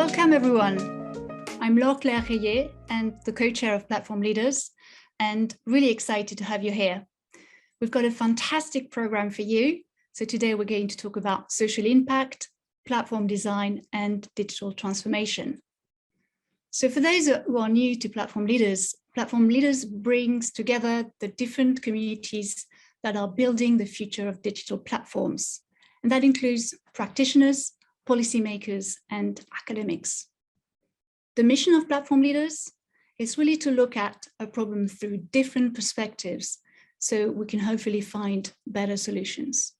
Welcome everyone. I'm Laure Reillier and the co-chair of Platform Leaders, and really excited to have you here. We've got a fantastic program for you. So today we're going to talk about social impact, platform design, and digital transformation. So for those who are new to Platform Leaders brings together the different communities that are building the future of digital platforms. And that includes practitioners, policymakers, and academics. The mission of Platform Leaders is really to look at a problem through different perspectives so we can hopefully find better solutions.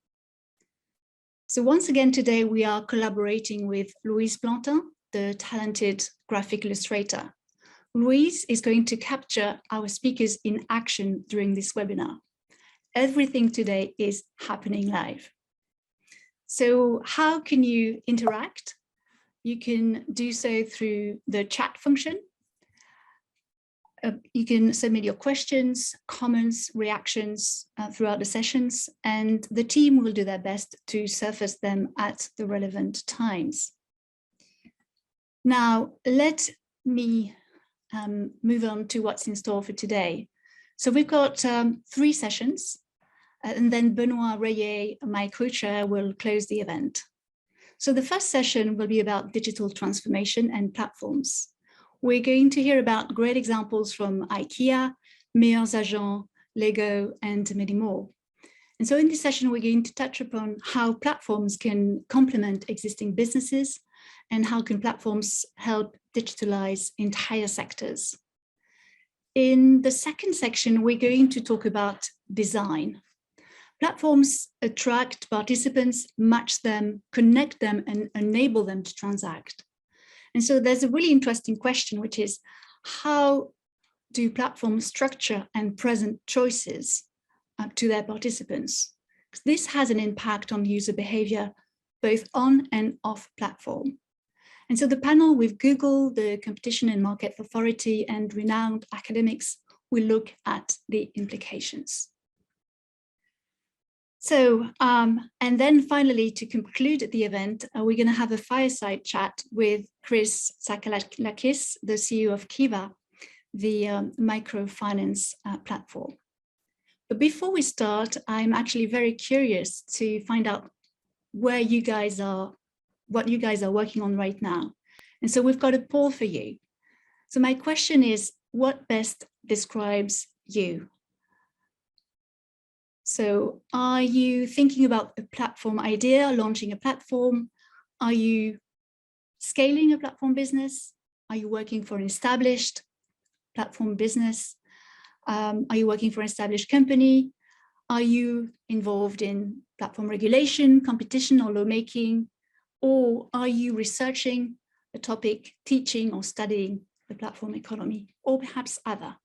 So once again today we are collaborating with Louise Plantin, the talented graphic illustrator. Louise is going to capture our speakers in action during this webinar. Everything today is happening live. So how can you interact? You can do so through the chat function. You can submit your questions, comments, reactions throughout the sessions, and the team will do their best to surface them at the relevant times. Now, let me move on to what's in store for today. So we've got 3 sessions, and then Benoit Reillier, my co-chair, will close the event. So the first session will be about digital transformation and platforms. We're going to hear about great examples from IKEA, Meilleurs, Lego, and many more. And so in this session, we're going to touch upon how platforms can complement existing businesses and how can platforms help digitalize entire sectors. In the second section, we're going to talk about design. Platforms attract participants, match them, connect them, and enable them to transact. And so there's a really interesting question, which is how do platforms structure and present choices to their participants? This has an impact on user behavior, both on and off platform. And so the panel with Google, the Competition and Market Authority, and renowned academics will look at the implications. So, and then finally, to conclude the event, we're going to have a fireside chat with Chris Tsakalakis, the CEO of Kiva, the microfinance platform. But before we start, I'm actually very curious to find out where you guys are, what you guys are working on right now. And so we've got a poll for you. So my question is, what best describes you? So are you thinking about a platform idea, launching a platform? Are you scaling a platform business? Are you working for an established platform business? Are you working for an established company? Are you involved in platform regulation, competition, or lawmaking? Or are you researching a topic, teaching or studying the platform economy, or perhaps other?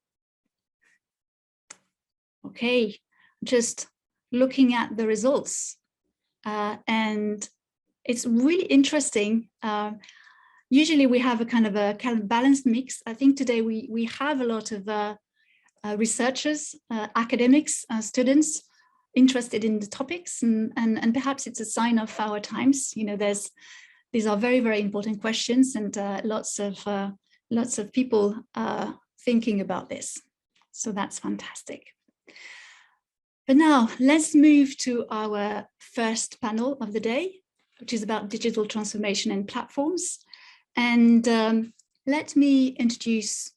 Okay. Just looking at the results, and it's really interesting. Usually we have a kind of balanced mix. I think today we have a lot of researchers, academics, students interested in the topics, and perhaps it's a sign of our times. You know, these are very, very important questions, and lots of people thinking about this. So that's fantastic. But now let's move to our first panel of the day, which is about digital transformation and platforms. And let me introduce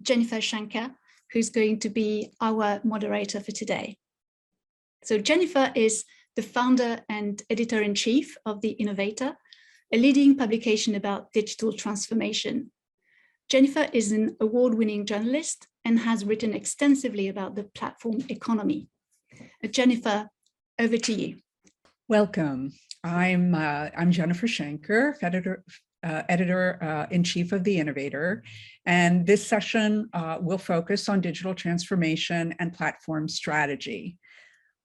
Jennifer Schenker, who's going to be our moderator for today. So Jennifer is the founder and editor-in-chief of the Innovator, a leading publication about digital transformation. Jennifer is an award-winning journalist and has written extensively about the platform economy. Jennifer, over to you. Welcome. I'm Jennifer Schenker, editor-in-chief of the Innovator, and this session will focus on digital transformation and platform strategy.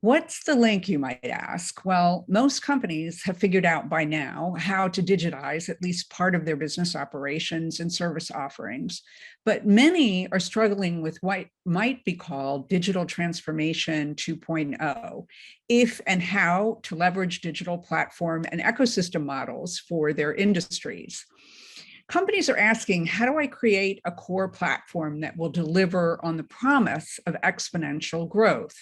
What's the link, you might ask? Well, most companies have figured out by now how to digitize at least part of their business operations and service offerings, but many are struggling with what might be called digital transformation 2.0, if and how to leverage digital platform and ecosystem models for their industries. Companies are asking, how do I create a core platform that will deliver on the promise of exponential growth?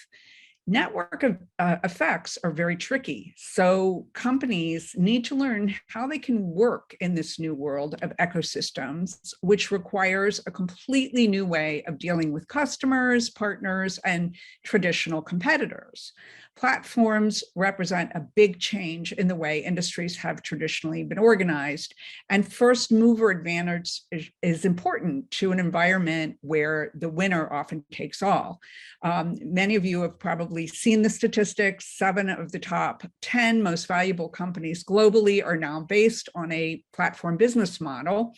Network effects are very tricky. So companies need to learn how they can work in this new world of ecosystems, which requires a completely new way of dealing with customers, partners, and traditional competitors. Platforms represent a big change in the way industries have traditionally been organized, and first mover advantage is important to an environment where the winner often takes all. Many of you have probably seen the statistics. 7 of the top 10 most valuable companies globally are now based on a platform business model.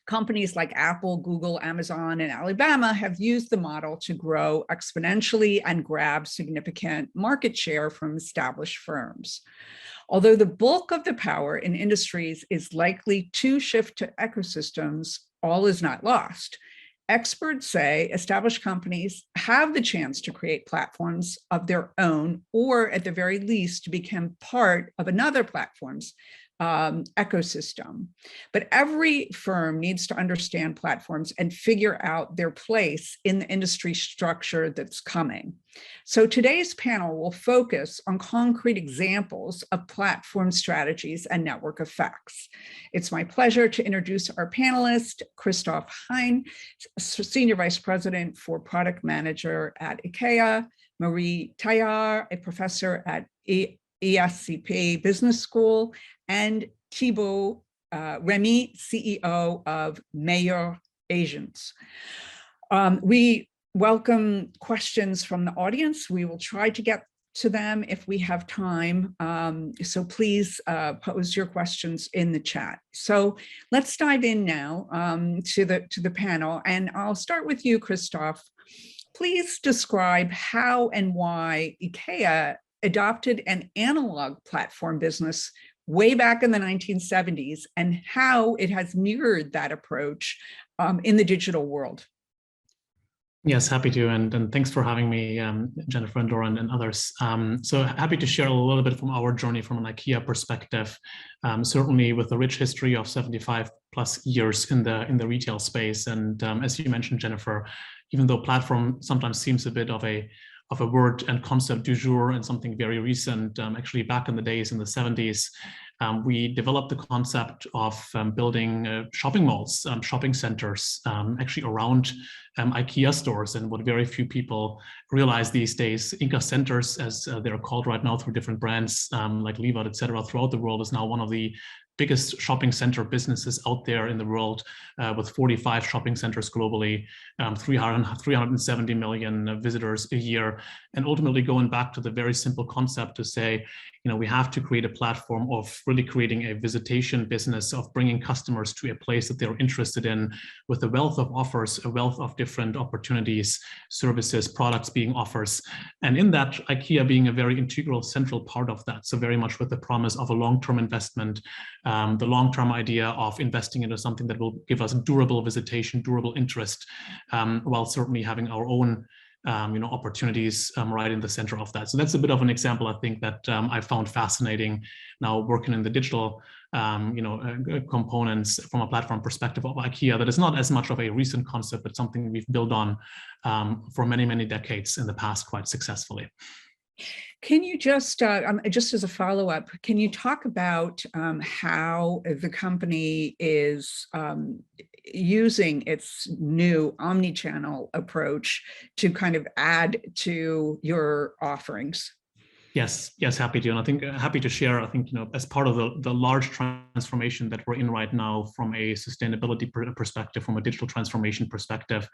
Companies like Apple, Google, Amazon, and Alibaba have used the model to grow exponentially and grab significant market share from established firms. Although the bulk of the power in industries is likely to shift to ecosystems, all is not lost. Experts say established companies have the chance to create platforms of their own, or at the very least, to become part of another platform's ecosystem. But every firm needs to understand platforms and figure out their place in the industry structure that's coming. So today's panel will focus on concrete examples of platform strategies and network effects. It's my pleasure to introduce our panelist, Christoph Heyn, Senior Vice President for Product Manager at IKEA, Marie Taillard, a professor at ESCP Business School, and Thibault, Remy, CEO of Meilleurs Agents. We welcome questions from the audience. We will try to get to them if we have time. So please pose your questions in the chat. So let's dive in now to the panel. And I'll start with you, Christoph. Please describe how and why IKEA adopted an analog platform business way back in the 1970s and how it has mirrored that approach in the digital world. Yes, happy to, and thanks for having me, Jennifer and Laure and others. So happy to share a little bit from our journey from an IKEA perspective, certainly with a rich history of 75+ years in the retail space. And as you mentioned, Jennifer, even though platform sometimes seems a bit of a word and concept du jour and something very recent, actually back in the days in the 70s, we developed the concept of building shopping malls, shopping centers, actually around IKEA stores. And what very few people realize these days, Inca centers, as they're called right now through different brands like Rietveld, et cetera, throughout the world, is now one of the biggest shopping center businesses out there in the world, with 45 shopping centers globally, 370 million visitors a year, and ultimately going back to the very simple concept to say, we have to create a platform of really creating a visitation business, of bringing customers to a place that they're interested in, with a wealth of offers, a wealth of different opportunities, services, products being offers. And in that, IKEA being a very integral, central part of that. So very much with the promise of a long-term investment, the long-term idea of investing into something that will give us durable visitation, durable interest, while certainly having our own opportunities right in the center of that. So that's a bit of an example, I think, that I found fascinating now working in the digital components from a platform perspective of IKEA, that is not as much of a recent concept, but something we've built on for many, many decades in the past quite successfully. Can you just as a follow-up, can you talk about how the company is using its new omni-channel approach to kind of add to your offerings? Yes, happy to. And I think happy to share, I think, as part of the large transformation that we're in right now from a sustainability perspective, from a digital transformation perspective,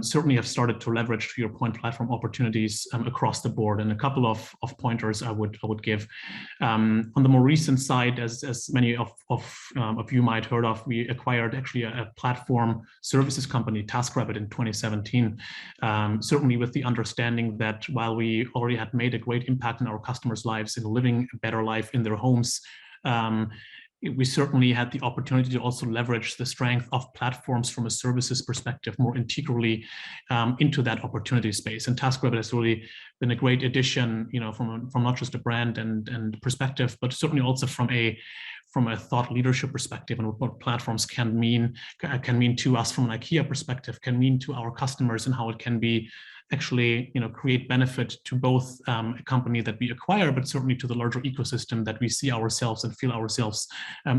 certainly have started to leverage, to your point, platform opportunities across the board. And a couple of pointers I would give. On the more recent side, as many of you might heard of, we acquired actually a platform services company, TaskRabbit, in 2017, certainly with the understanding that while we already had made a great impact in our customers' lives in living a better life in their homes, we certainly had the opportunity to also leverage the strength of platforms from a services perspective more integrally into that opportunity space. And TaskRabbit has really been a great addition, from not just a brand and perspective, but certainly also from from a thought leadership perspective and what platforms can mean to us from an IKEA perspective, can mean to our customers, and how it can be actually, create benefit to both a company that we acquire, but certainly to the larger ecosystem that we see ourselves and feel ourselves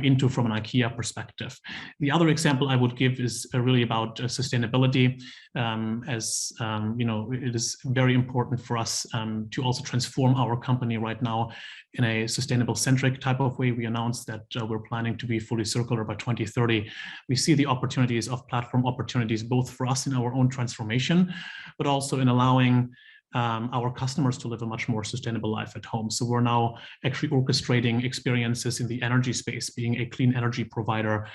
into from an IKEA perspective. The other example I would give is really about sustainability. It is very important for us to also transform our company right now in a sustainable centric type of way. We announced that we're planning to be fully circular by 2030. We see the opportunities of platform opportunities, both for us in our own transformation, but also in allowing our customers to live a much more sustainable life at home. So we're now actually orchestrating experiences in the energy space, being a clean energy provider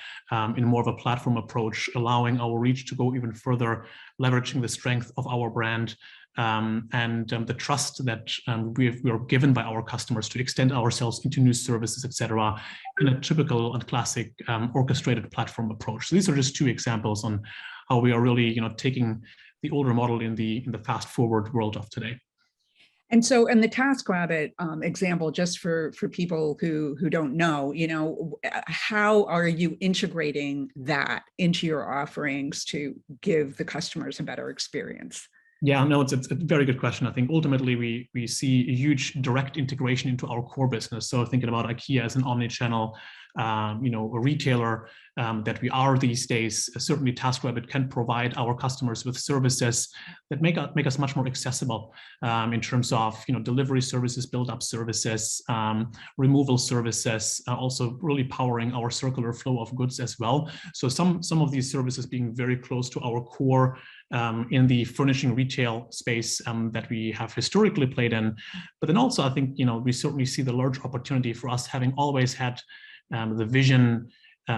in more of a platform approach, allowing our reach to go even further, leveraging the strength of our brand and the trust that we are given by our customers to extend ourselves into new services, etc., in a typical and classic orchestrated platform approach. So these are just two examples on how we are really, taking the older model in the fast forward world of today. And so, in the TaskRabbit example, just for people who don't know, how are you integrating that into your offerings to give the customers a better experience? Yeah, no, it's a very good question. I think ultimately we see a huge direct integration into our core business. So thinking about IKEA as an omni-channel, a retailer that we are these days, certainly TaskRabbit can provide our customers with services that make us much more accessible in terms of delivery services, build-up services, removal services, also really powering our circular flow of goods as well. So some of these services being very close to our core in the furnishing retail space that we have historically played in. But then also I think we certainly see the large opportunity for us, having always had the vision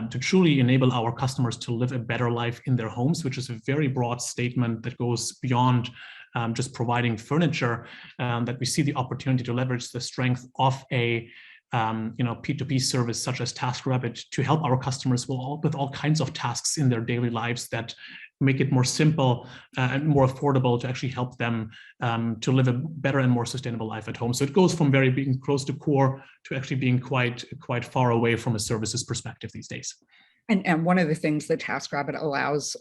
to truly enable our customers to live a better life in their homes, which is a very broad statement that goes beyond just providing furniture, that we see the opportunity to leverage the strength of a P2P service such as TaskRabbit to help our customers with all kinds of tasks in their daily lives that make it more simple and more affordable to actually help them to live a better and more sustainable life at home. So it goes from being close to core to actually being quite far away from a services perspective these days. And one of the things that TaskRabbit allows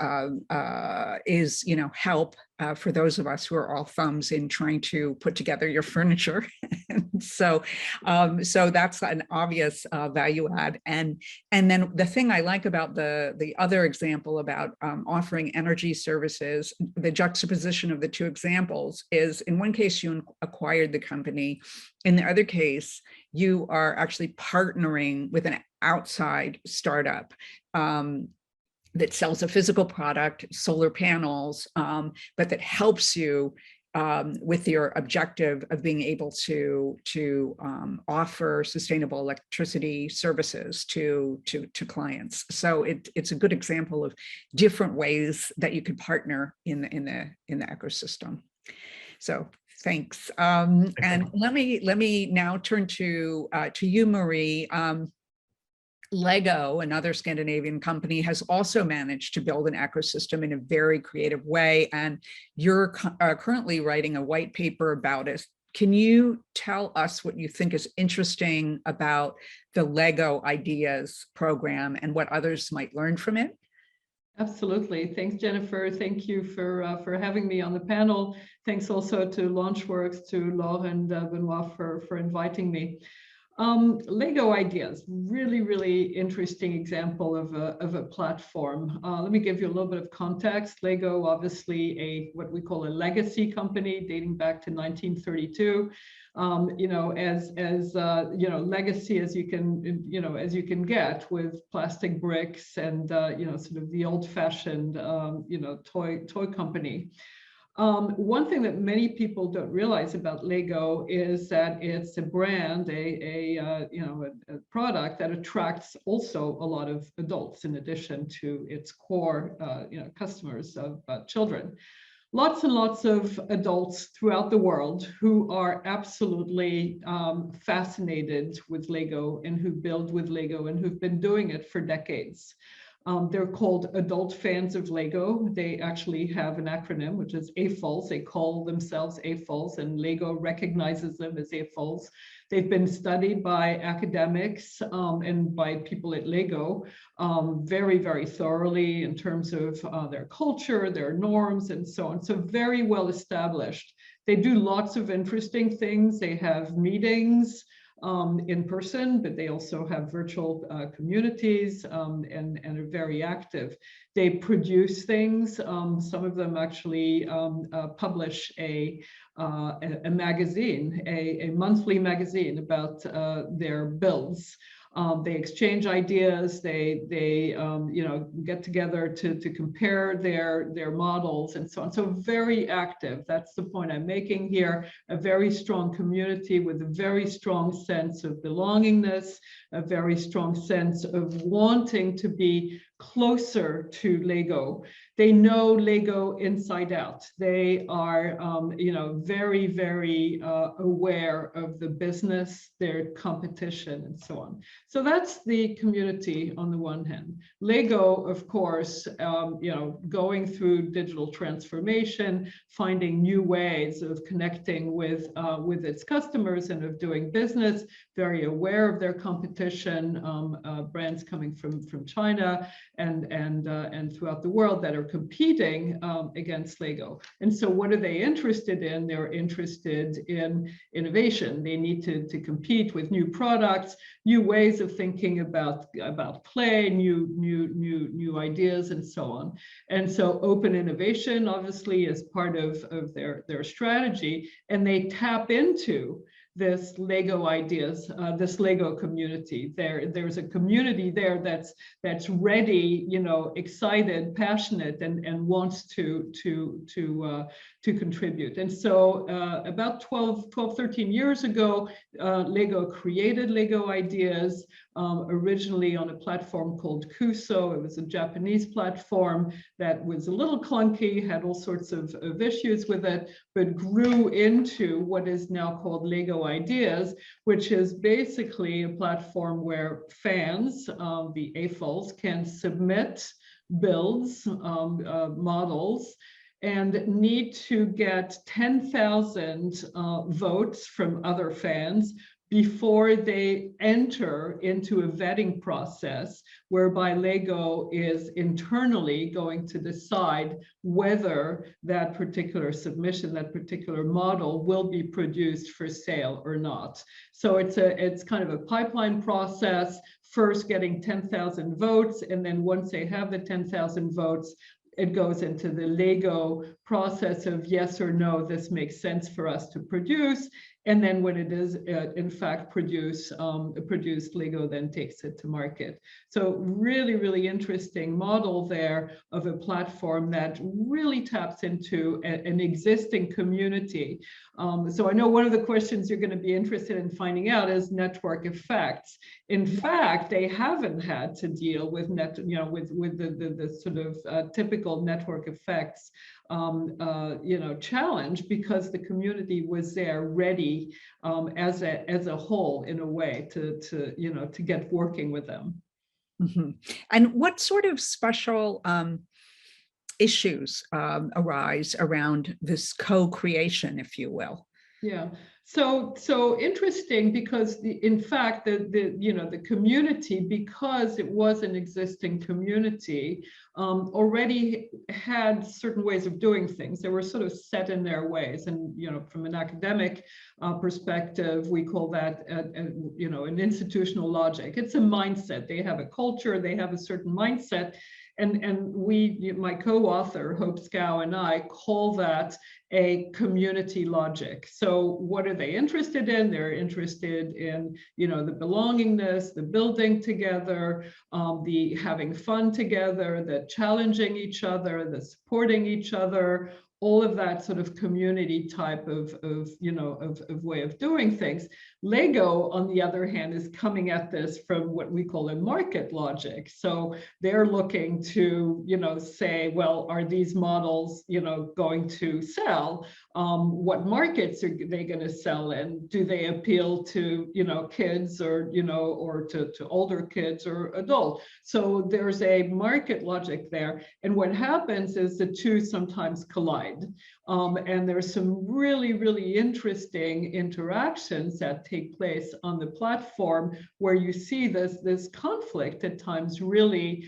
is, help for those of us who are all thumbs in trying to put together your furniture. so that's an obvious value add. And then the thing I like about the other example about offering energy services, the juxtaposition of the two examples is, in one case you acquired the company, in the other case you are actually partnering with an outside startup that sells a physical product, solar panels, but that helps you with your objective of being able to offer sustainable electricity services to clients. So it's a good example of different ways that you could partner in the ecosystem. So thanks. And let me now turn to you, Marie. Lego, another Scandinavian company, has also managed to build an ecosystem in a very creative way, and you're currently writing a white paper about it. Can you tell us what you think is interesting about the Lego Ideas program and what others might learn from it? Absolutely. Thanks, Jennifer. Thank you for having me on the panel. Thanks also to Launchworks, to Laure and Benoit for inviting me. Lego Ideas, really interesting example of a platform. Let me give you a little bit of context. Lego, obviously what we call a legacy company dating back to 1932. Legacy as you can get, with plastic bricks and sort of the old-fashioned toy company. One thing that many people don't realize about Lego is that it's a brand, a product that attracts also a lot of adults, in addition to its core customers of children. Lots and lots of adults throughout the world who are absolutely fascinated with Lego and who build with Lego and who've been doing it for decades. They're called adult fans of Lego. They actually have an acronym, which is AFOLs. They call themselves AFOLs, and Lego recognizes them as AFOLs. They've been studied by academics and by people at Lego very, very thoroughly in terms of their culture, their norms, and so on. So very well established. They do lots of interesting things. They have meetings in person, but they also have virtual communities and are very active. They produce things. Some of them actually publish a magazine, a monthly magazine about their builds. They exchange ideas. They get together to compare their models and so on. So very active. That's the point I'm making here. A very strong community with a very strong sense of belongingness, a very strong sense of wanting to be closer to Lego. They know Lego inside out. They are, very, very aware of the business, their competition, and so on. So that's the community on the one hand. Lego, of course, going through digital transformation, finding new ways of connecting with its customers and of doing business, very aware of their competition, brands coming from China and throughout the world that are competing against Lego. And so what are they interested in? They're interested in innovation. They need to compete with new products, new ways of thinking about play, new ideas, and so on. And so open innovation obviously is part of their strategy, and they tap into this Lego ideas, this Lego community. There's a community there that's ready, excited, passionate, and wants to contribute. And so about 13 years ago, Lego created Lego Ideas, originally on a platform called Kuso. It was a Japanese platform that was a little clunky, had all sorts of issues with it, but grew into what is now called Lego Ideas, which is basically a platform where fans, the AFOLs, can submit builds, models, and need to get 10,000 votes from other fans before they enter into a vetting process whereby Lego is internally going to decide whether that particular submission, that particular model will be produced for sale or not. So it's kind of a pipeline process, first getting 10,000 votes, and then once they have the 10,000 votes, it goes into the Lego process of yes or no, this makes sense for us to produce. And then when it is in fact produced, Lego then takes it to market. So really, really interesting model there of a platform that really taps into an existing community. So I know one of the questions you're going to be interested in finding out is network effects. In fact, they haven't had to deal with the sort of typical network effects challenge, because the community was there ready as a whole in a way to get working with them. Mm-hmm. And what sort of special issues arise around this co-creation, if you will? Yeah. So interesting, because in fact the community, because it was an existing community, already had certain ways of doing things. They were sort of set in their ways, and from an academic perspective, we call that an institutional logic. It's a mindset. They have a culture. They have a certain mindset. And we, my co-author, Hope Scow, and I call that a community logic. So what are they interested in? They're interested in, the belongingness, the building together, the having fun together, the challenging each other, the supporting each other, all of that sort of community type of way of doing things. Lego, on the other hand, is coming at this from what we call a market logic. So they're looking to, say, well, are these models, going to sell? What markets are they going to sell in? Do they appeal to, kids or, or to older kids or adults? So there's a market logic there. And what happens is the two sometimes collide. And there's some really, really interesting interactions that take place on the platform where you see this conflict at times really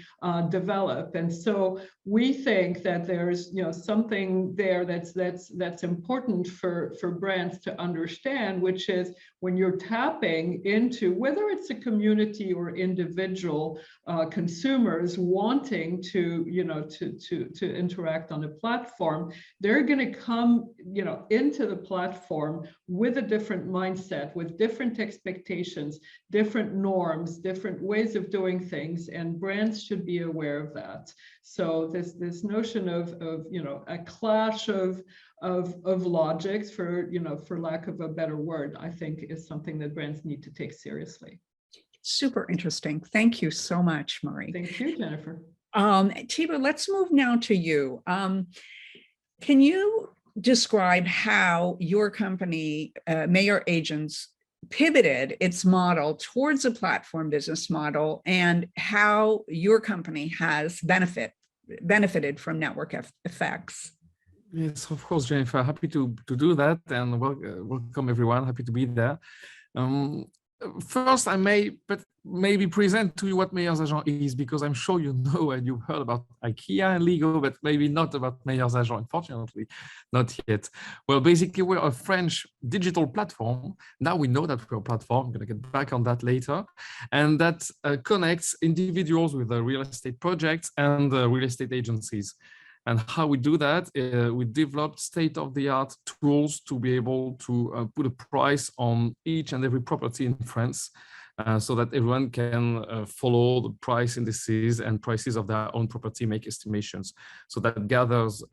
develop. And so we think that there's something there that's important for brands to understand, which is when you're tapping into whether it's a community or individual consumers wanting to interact on a platform, they're going to come into the platform with a different mindset, with different expectations, different norms, different ways of doing things, and brands should be aware of that. So this notion of a clash of logics, for lack of a better word, I think is something that brands need to take seriously. Super interesting. Thank you so much, Marie. Thank you, Jennifer. Thibault, let's move now to you. Can you describe how your company, Meilleurs Agents, pivoted its model towards a platform business model and how your company has benefited from network effects? Yes, of course, Jennifer. Happy to do that, and welcome everyone. Happy to be there. First, I maybe present to you what Meilleurs Agents is, because I'm sure you know and you've heard about IKEA and Lego, but maybe not about Meilleurs Agents, unfortunately, not yet. Well, basically, we're a French digital platform. Now we know that we're a platform. I'm going to get back on that later. And that connects individuals with real estate projects and real estate agencies. And how we do that, we developed state-of-the-art tools to be able to put a price on each and every property in France, so that everyone can follow the price indices and prices of their own property, make estimations. So that gathers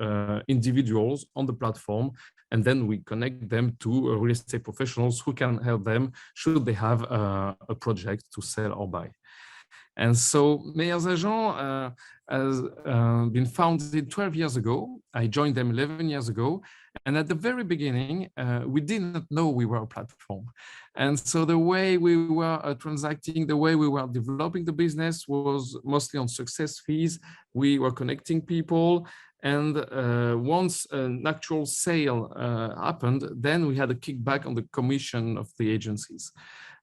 individuals on the platform, and then we connect them to real estate professionals who can help them should they have a project to sell or buy. And so Meilleurs Agents has been founded 12 years ago. I joined them 11 years ago. And at the very beginning, we didn't know we were a platform. And so the way we were transacting, the way we were developing the business was mostly on success fees. We were connecting people. And once an actual sale happened, then we had a kickback on the commission of the agencies.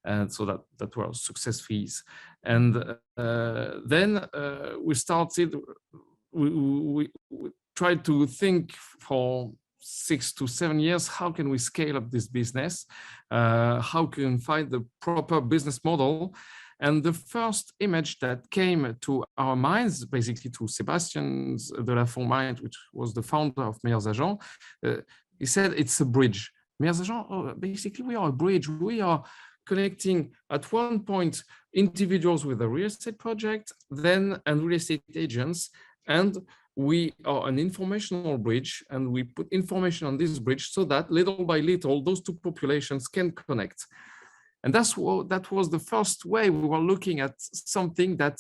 And so that were success fees. And then we started, we tried to think for 6 to 7 years, how can we scale up this business? How can we find the proper business model? And the first image that came to our minds, basically to Sébastien de la Font mind, which was the founder of Meilleurs Agents, he said it's a bridge. Meilleurs Agents, basically we are a bridge. We are connecting at one point individuals with a real estate project, then and real estate agents, and we are an informational bridge, and we put information on this bridge so that little by little those two populations can connect. And that was the first way we were looking at something that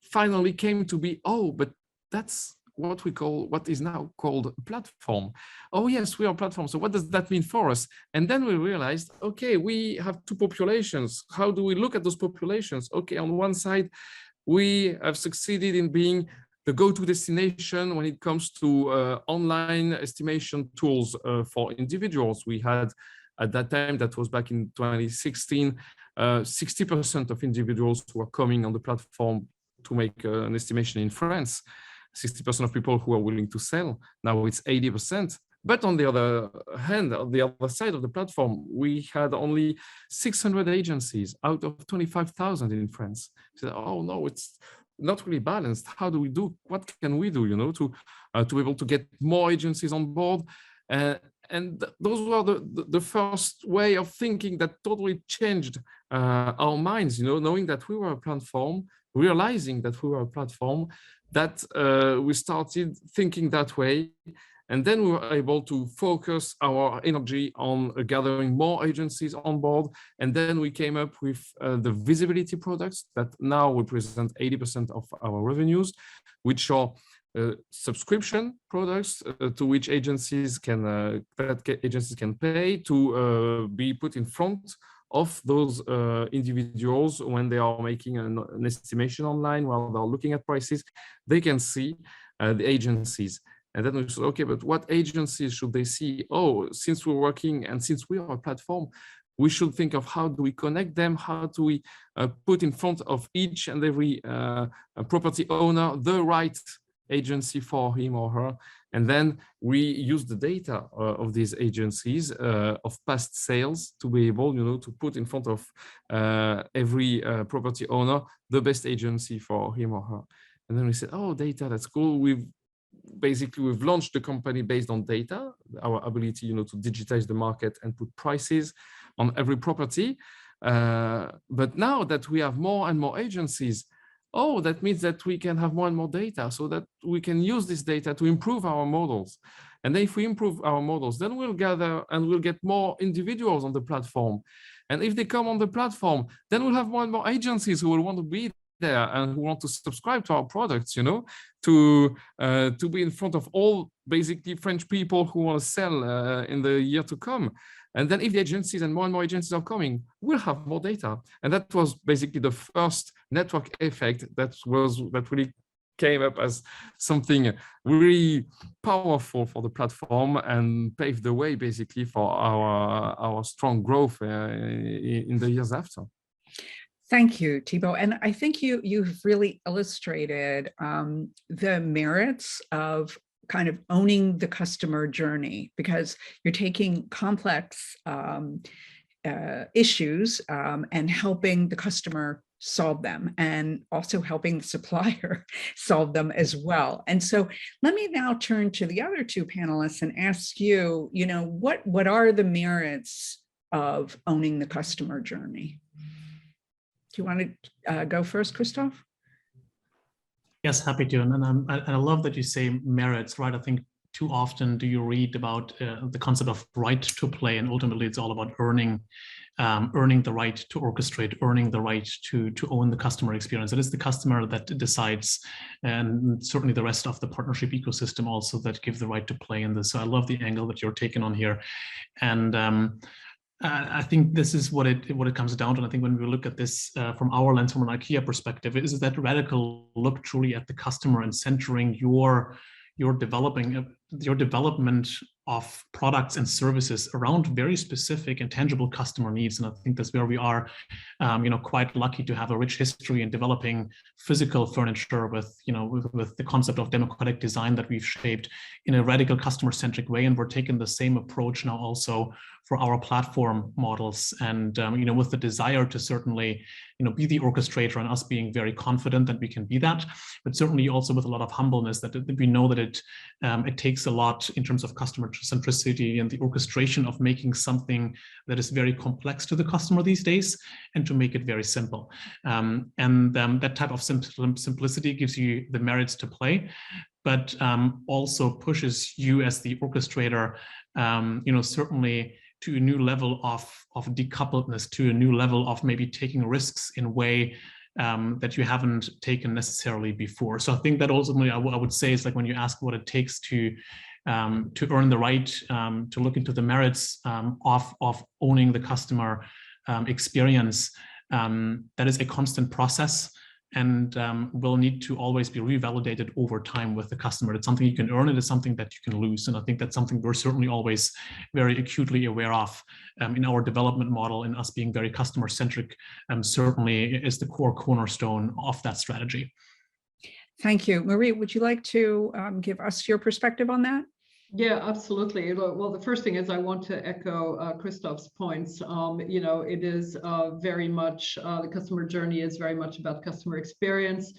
finally came to be, oh, but that's what is now called a platform. Oh yes, we are a platform. So what does that mean for us? And then we realized, okay, we have two populations. How do we look at those populations? Okay, on one side, we have succeeded in being the go-to destination when it comes to online estimation tools for individuals. We had, at that time, that was back in 2016, 60% of individuals who were coming on the platform to make an estimation in France. 60% of people who are willing to sell. Now it's 80%. But on the other hand, on the other side of the platform, we had only 600 agencies out of 25,000 in France. So, oh no, it's not really balanced. How do we do? What can we do? To be able to get more agencies on board? And those were the first way of thinking that totally changed our minds. Knowing that we were a platform, realizing that we were a platform, that we started thinking that way. And then we were able to focus our energy on gathering more agencies on board. And then we came up with the visibility products that now represent 80% of our revenues, which are subscription products to which agencies can pay to be put in front of those individuals when they are making an estimation online, while they're looking at prices. They can see the agencies. And then we said, okay, but what agencies should they see? Oh, since we're working and since we are a platform, we should think of how do we connect them? How do we put in front of each and every property owner the right agency for him or her? And then we use the data of these agencies of past sales to be able, to put in front of every property owner the best agency for him or her. And then we said, oh, data, that's cool. We've launched the company based on data, our ability, to digitize the market and put prices on every property. But now that we have more and more agencies, that means that we can have more and more data so that we can use this data to improve our models. And then if we improve our models, then we'll gather and we'll get more individuals on the platform. And if they come on the platform, then we'll have more and more agencies who will want to be there and who want to subscribe to our products, to be in front of all basically French people who want to sell in the year to come. And then if the agencies and more agencies are coming, we'll have more data. And that was basically the first network effect that really came up as something really powerful for the platform and paved the way basically for our strong growth in the years after. Thank you, Thibault. And I think you've really illustrated the merits of kind of owning the customer journey, because you're taking complex issues and helping the customer solve them, and also helping the supplier solve them as well. And so let me now turn to the other two panelists and ask you, what are the merits of owning the customer journey? Do you want to go first, Christoph? Yes, happy to. And I love that you say merits, right? I think too often do you read about the concept of right to play, and ultimately it's all about earning the right to orchestrate, earning the right to own the customer experience. It is the customer that decides, and certainly the rest of the partnership ecosystem also, that give the right to play in this. So I love the angle that you're taking on here. And I think this is what it comes down to. And I think when we look at this from our lens, from an IKEA perspective, is that radical look truly at the customer and centering your development of products and services around very specific and tangible customer needs. And I think that's where we are, quite lucky to have a rich history in developing physical furniture with the concept of democratic design that we've shaped in a radical customer-centric way. And we're taking the same approach now also for our platform models. And, with the desire to certainly, be the orchestrator, and us being very confident that we can be that, but certainly also with a lot of humbleness that we know that it takes a lot in terms of customer centricity and the orchestration of making something that is very complex to the customer these days, and to make it very simple. That type of simplicity gives you the merits to play, but also pushes you as the orchestrator, certainly to a new level of decoupledness, to a new level of maybe taking risks in a way that you haven't taken necessarily before. So I think that ultimately I would say is, like, when you ask what it takes to earn the right to look into the merits of owning the customer experience, that is a constant process, and will need to always be revalidated over time with the customer. It's something you can earn, it is something that you can lose. And I think that's something we're certainly always very acutely aware of in our development model, and us being very customer centric certainly is the core cornerstone of that strategy. Thank you. Marie, would you like to give us your perspective on that? Yeah, absolutely. Well, the first thing is I want to echo Christoph's points. It is very much, the customer journey is very much about customer experience.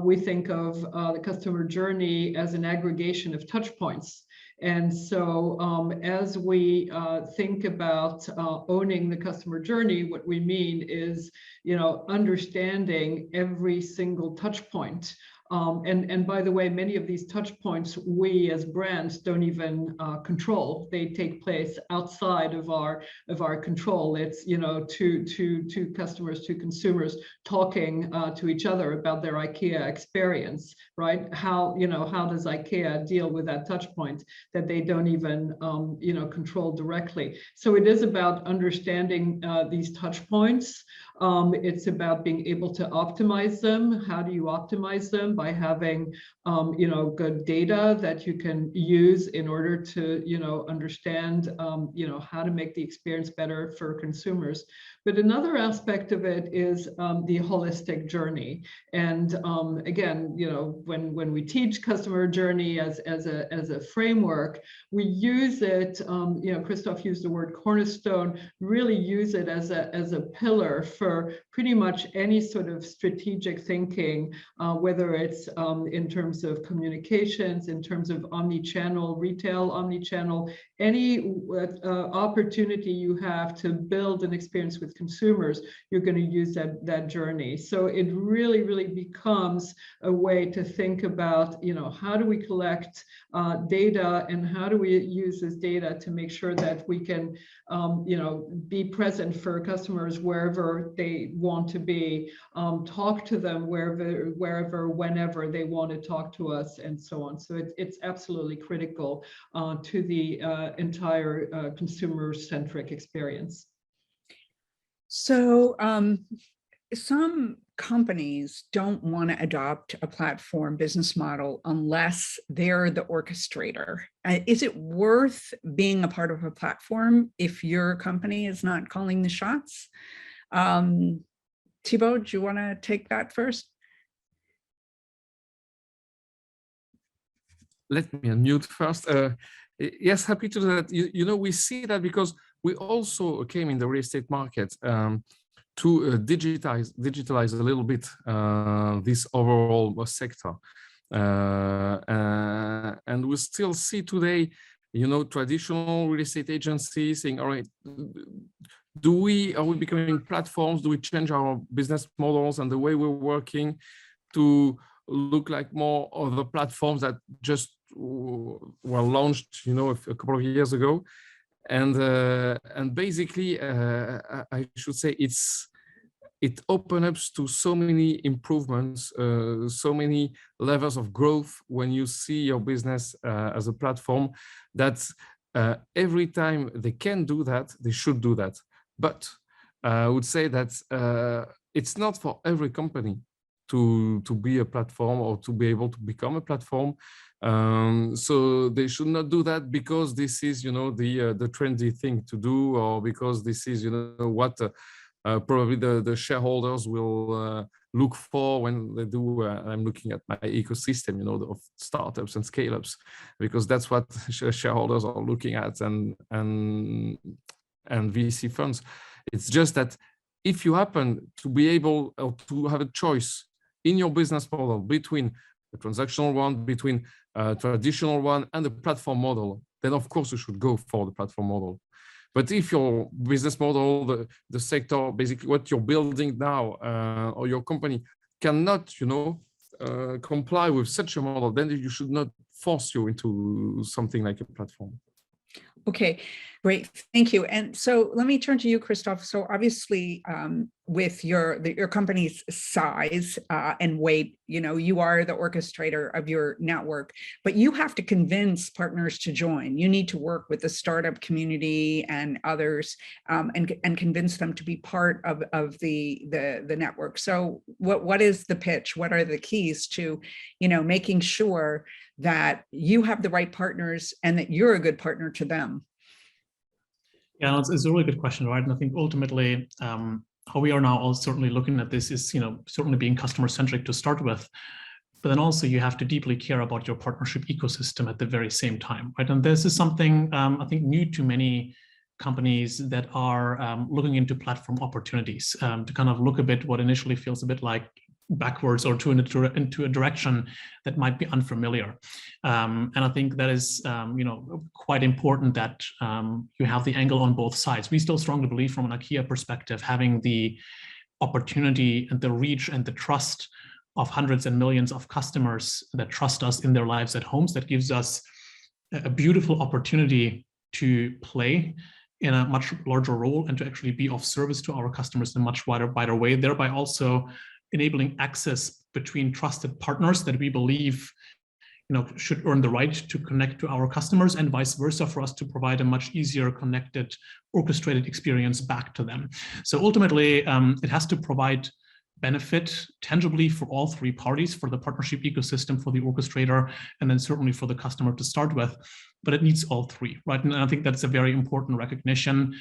We think of the customer journey as an aggregation of touch points. And so as we think about owning the customer journey, what we mean is, understanding every single touch point And by the way, many of these touch points, we as brands don't even control. They take place outside of our control. It's, you know, to customers, to consumers talking to each other about their IKEA experience, right? How does IKEA deal with that touch point that they don't even, you know, control directly? So it is about understanding these touch points. It's about being able to optimize them. How do you optimize them? By having, you know, good data that you can use in order to, you know, understand, you know, how to make the experience better for consumers. But another aspect of it is the holistic journey. And again, you know, when we teach customer journey as a framework, we use it. You know, Christoph used the word cornerstone. Really use it as a pillar for pretty much any sort of strategic thinking, whether it's in terms of communications, in terms of omni-channel, retail, omni-channel, any opportunity you have to build an experience with consumers, you're going to use that journey. So it really becomes a way to think about, you know, how do we collect data, and how do we use this data to make sure that we can, you know, be present for customers wherever they want to be, talk to them wherever, whenever they want to talk to us, and so on. So it's absolutely critical to the entire consumer-centric experience. So some companies don't want to adopt a platform business model unless they're the orchestrator. Is it worth being a part of a platform if your company is not calling the shots? Thibault, do you want to take that first? Let me unmute first. Yes, happy to do that. You know, we see that because we also came in the real estate market to digitalize a little bit this overall sector. And we still see today, you know, traditional real estate agencies saying, all right, are we becoming platforms? Do we change our business models and the way we're working to look like more of the platforms that just were launched, you know, a couple of years ago? And basically, I should say it opens up to so many improvements, so many levels of growth when you see your business as a platform, that every time they can do that, they should do that. But I would say that it's not for every company to be a platform or to be able to become a platform. So they should not do that because this is, you know, the trendy thing to do, or because this is, you know, what probably the shareholders will look for when they do. I'm looking at my ecosystem, you know, of startups and scale-ups, because that's what shareholders are looking at, and VC funds. It's just that if you happen to be able to have a choice in your business model between the transactional one, between a traditional one, and the platform model, then of course you should go for the platform model. But if your business model, the sector, basically what you're building now, or your company cannot, you know, comply with such a model, then you should not force you into something like a platform. Okay, great, thank you. And so let me turn to you, Christoph. So obviously, with your company's size and weight, you know, you are the orchestrator of your network, but you have to convince partners to join. You need to work with the startup community and others, and convince them to be part of the network. So what is the pitch? What are the keys to, you know, making sure that you have the right partners and that you're a good partner to them? Yeah, it's a really good question, right? And I think ultimately, how we are now all certainly looking at this is, you know, certainly being customer centric to start with, but then also you have to deeply care about your partnership ecosystem at the very same time, right? And this is something I think new to many companies that are looking into platform opportunities, to kind of look a bit what initially feels a bit like backwards or into a direction that might be unfamiliar. And I think that is, you know, quite important that you have the angle on both sides. We still strongly believe from an IKEA perspective, having the opportunity and the reach and the trust of hundreds and millions of customers that trust us in their lives at homes. That gives us a beautiful opportunity to play in a much larger role and to actually be of service to our customers in a much wider way, thereby also enabling access between trusted partners that we believe should earn the right to connect to our customers, and vice versa, for us to provide a much easier, connected, orchestrated experience back to them. So ultimately, it has to provide benefit tangibly for all three parties, for the partnership ecosystem, for the orchestrator, and then certainly for the customer to start with. But it needs all three, right? And I think that's a very important recognition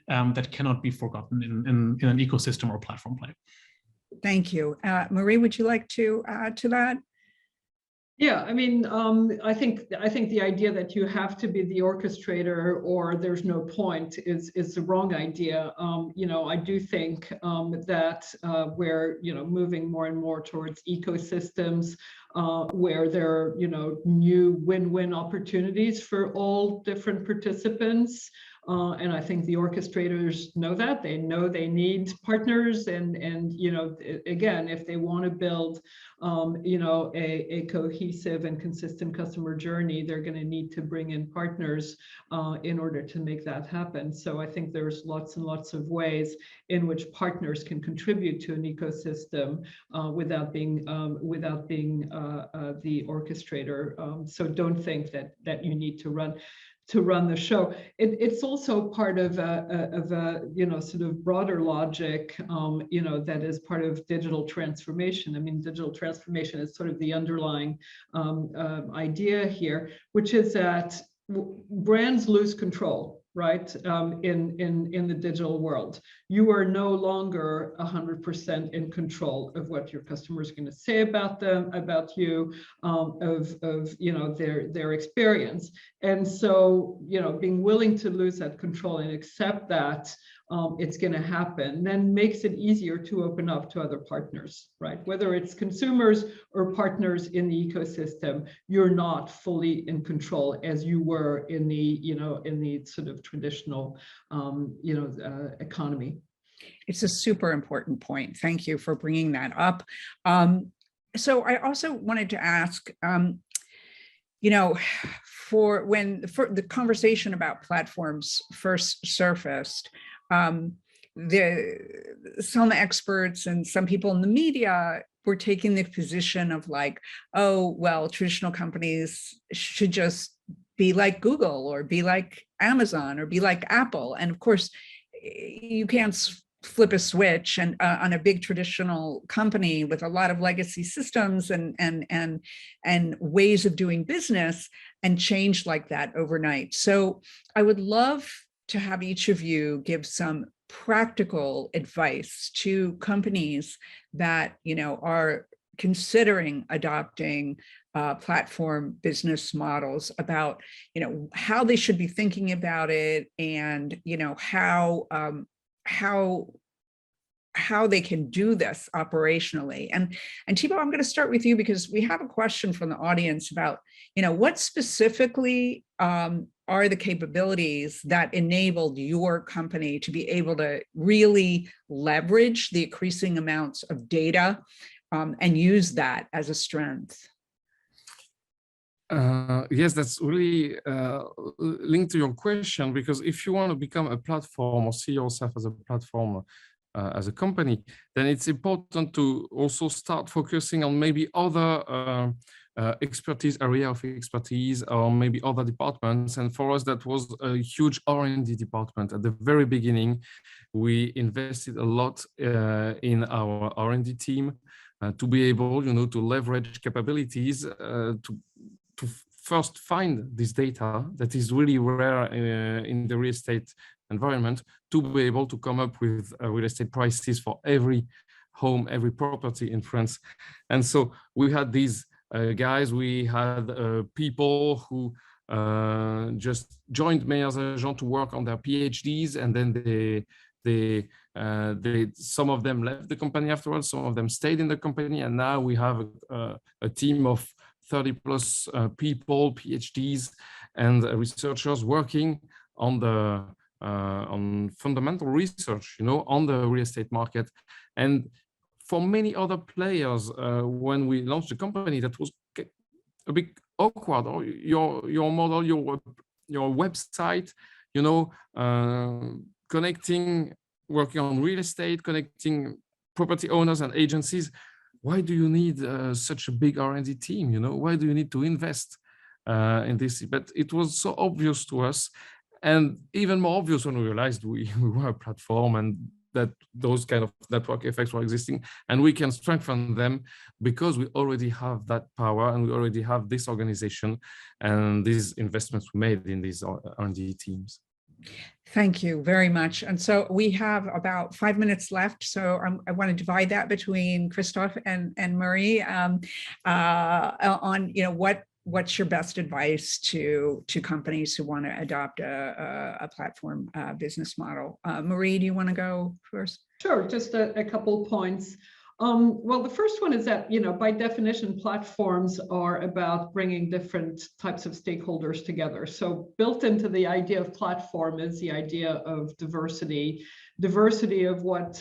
that cannot be forgotten in an ecosystem or platform play. Thank you. Marie, would you like to add to that? Yeah, I mean, I think the idea that you have to be the orchestrator or there's no point is the wrong idea. I do think that we're moving more and more towards ecosystems where there are new win-win opportunities for all different participants. And I think the orchestrators know that. They know they need partners, and again, if they want to build a cohesive and consistent customer journey, they're going to need to bring in partners in order to make that happen. So I think there's lots and lots of ways in which partners can contribute to an ecosystem without being the orchestrator. So don't think that you need to run the show. It's also part of a sort of broader logic, that is part of digital transformation. I mean, digital transformation is sort of the underlying idea here, which is that brands lose control, right? In the digital world, you are no longer 100% in control of what your customer is going to say about them, about you, of their experience. And so, being willing to lose that control and accept that it's going to happen, then makes it easier to open up to other partners, right? Whether it's consumers or partners in the ecosystem, you're not fully in control as you were in the sort of traditional, economy. It's a super important point. Thank you for bringing that up. So I also wanted to ask, for the conversation about platforms first surfaced, some experts and some people in the media were taking the position of like, oh, well, traditional companies should just be like Google or be like Amazon or be like Apple. And of course, you can't flip a switch and on a big traditional company with a lot of legacy systems and ways of doing business and change like that overnight. So I would love to have each of you give some practical advice to companies that are considering adopting platform business models, about how they should be thinking about it, and how they can do this operationally. And Thibault, I'm going to start with you because we have a question from the audience about what specifically are the capabilities that enabled your company to be able to really leverage the increasing amounts of data and use that as a strength? Yes, that's really linked to your question, because if you want to become a platform or see yourself as a platform as a company, then it's important to also start focusing on maybe other area of expertise, or maybe other departments. And for us, that was a huge R&D department. At the very beginning, we invested a lot in our R&D team to be able, to leverage capabilities to first find this data that is really rare in the real estate environment, to be able to come up with real estate prices for every home, every property in France. And so we had these guys, we had people who just joined Meilleurs Agents to work on their PhDs, and then some of them left the company afterwards, some of them stayed in the company, and now we have a team of 30 plus people, PhDs and researchers working on fundamental research, on the real estate market. And for many other players, when we launched the company, that was a bit awkward. Or your model, your website, you know, connecting, working on real estate, connecting property owners and agencies. Why do you need such a big R&D team? You know, why do you need to invest in this? But it was so obvious to us, and even more obvious when we realized we were a platform and that those kind of network effects were existing, and we can strengthen them because we already have that power and we already have this organization and these investments we made in these R&D teams. Thank you very much. And so we have about 5 minutes left. So I want to divide that between Christoph and Marie on, you know, what's your best advice to companies who want to adopt a platform business model? Marie, do you want to go first? Sure, just a couple points. Well, the first one is that, you know, by definition, platforms are about bringing different types of stakeholders together. So built into the idea of platform is the idea of diversity of what,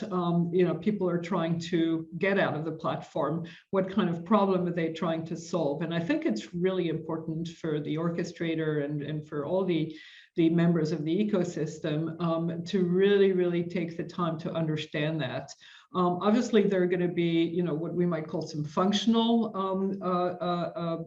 you know, people are trying to get out of the platform. What kind of problem are they trying to solve? And I think it's really important for the orchestrator and for all the members of the ecosystem to really take the time to understand that. Obviously, there are going to be, you know, what we might call some functional,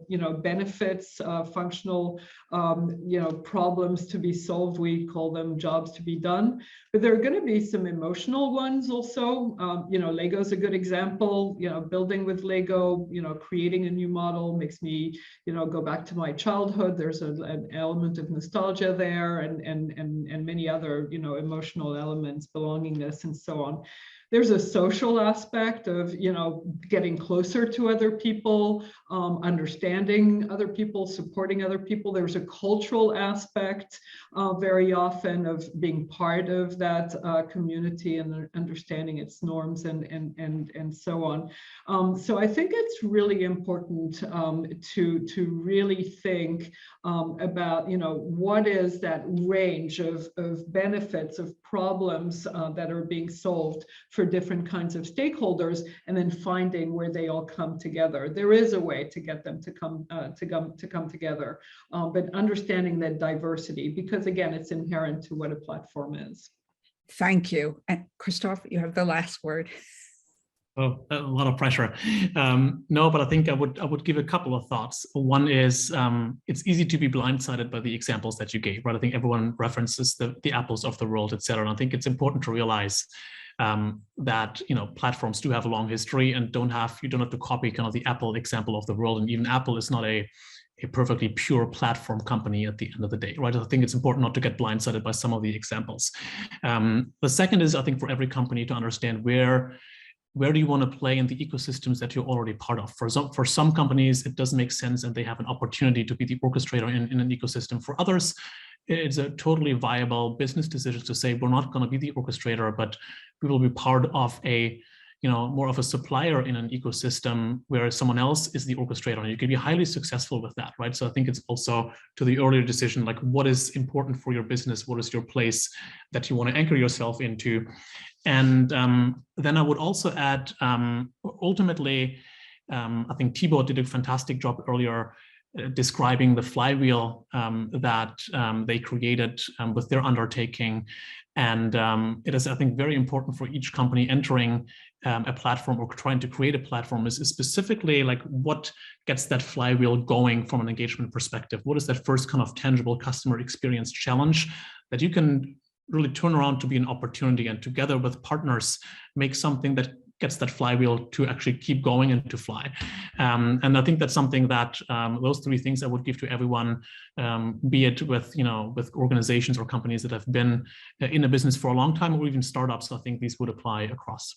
you know, benefits, functional, you know, problems to be solved. We call them jobs to be done. But there are going to be some emotional ones also. You know, Lego's a good example. You know, building with Lego, you know, creating a new model makes me, you know, go back to my childhood. There's an element of nostalgia there, and many other, you know, emotional elements, belongingness, and so on. There's a social aspect of, you know, getting closer to other people, understanding other people, supporting other people. There's a cultural aspect very often of being part of that community and understanding its norms and so on. So I think it's really important to really think about, you know, what is that range of benefits, of problems that are being solved for different kinds of stakeholders, and then finding where they all come together. There is a way to get them to come together, but understanding that diversity, because again, it's inherent to what a platform is. Thank you. And Christoph, you have the last word. Oh, a lot of pressure. No, but I think I would give a couple of thoughts. One is it's easy to be blindsided by the examples that you gave, right? I think everyone references the Apples of the world, et cetera. And I think it's important to realize that, you know, platforms do have a long history and you don't have to copy kind of the Apple example of the world. And even Apple is not a perfectly pure platform company at the end of the day, right? I think it's important not to get blindsided by some of the examples. The second is, I think, for every company to understand where do you want to play in the ecosystems that you're already part of. For some companies, it does make sense and they have an opportunity to be the orchestrator in an ecosystem. For others, it's a totally viable business decision to say, we're not going to be the orchestrator, but we will be part of a, you know, more of a supplier in an ecosystem where someone else is the orchestrator, and you can be highly successful with that, right? So I think it's also to the earlier decision, like what is important for your business, what is your place that you want to anchor yourself into. And then I would also add, ultimately, I think Thibault did a fantastic job earlier describing the flywheel that they created with their undertaking. And it is, I think, very important for each company entering a platform or trying to create a platform is specifically like what gets that flywheel going from an engagement perspective. What is that first kind of tangible customer experience challenge that you can really turn around to be an opportunity, and together with partners make something that gets that flywheel to actually keep going and to fly. And I think that's something that those three things I would give to everyone, be it with, you know, with organizations or companies that have been in a business for a long time, or even startups. I think these would apply across.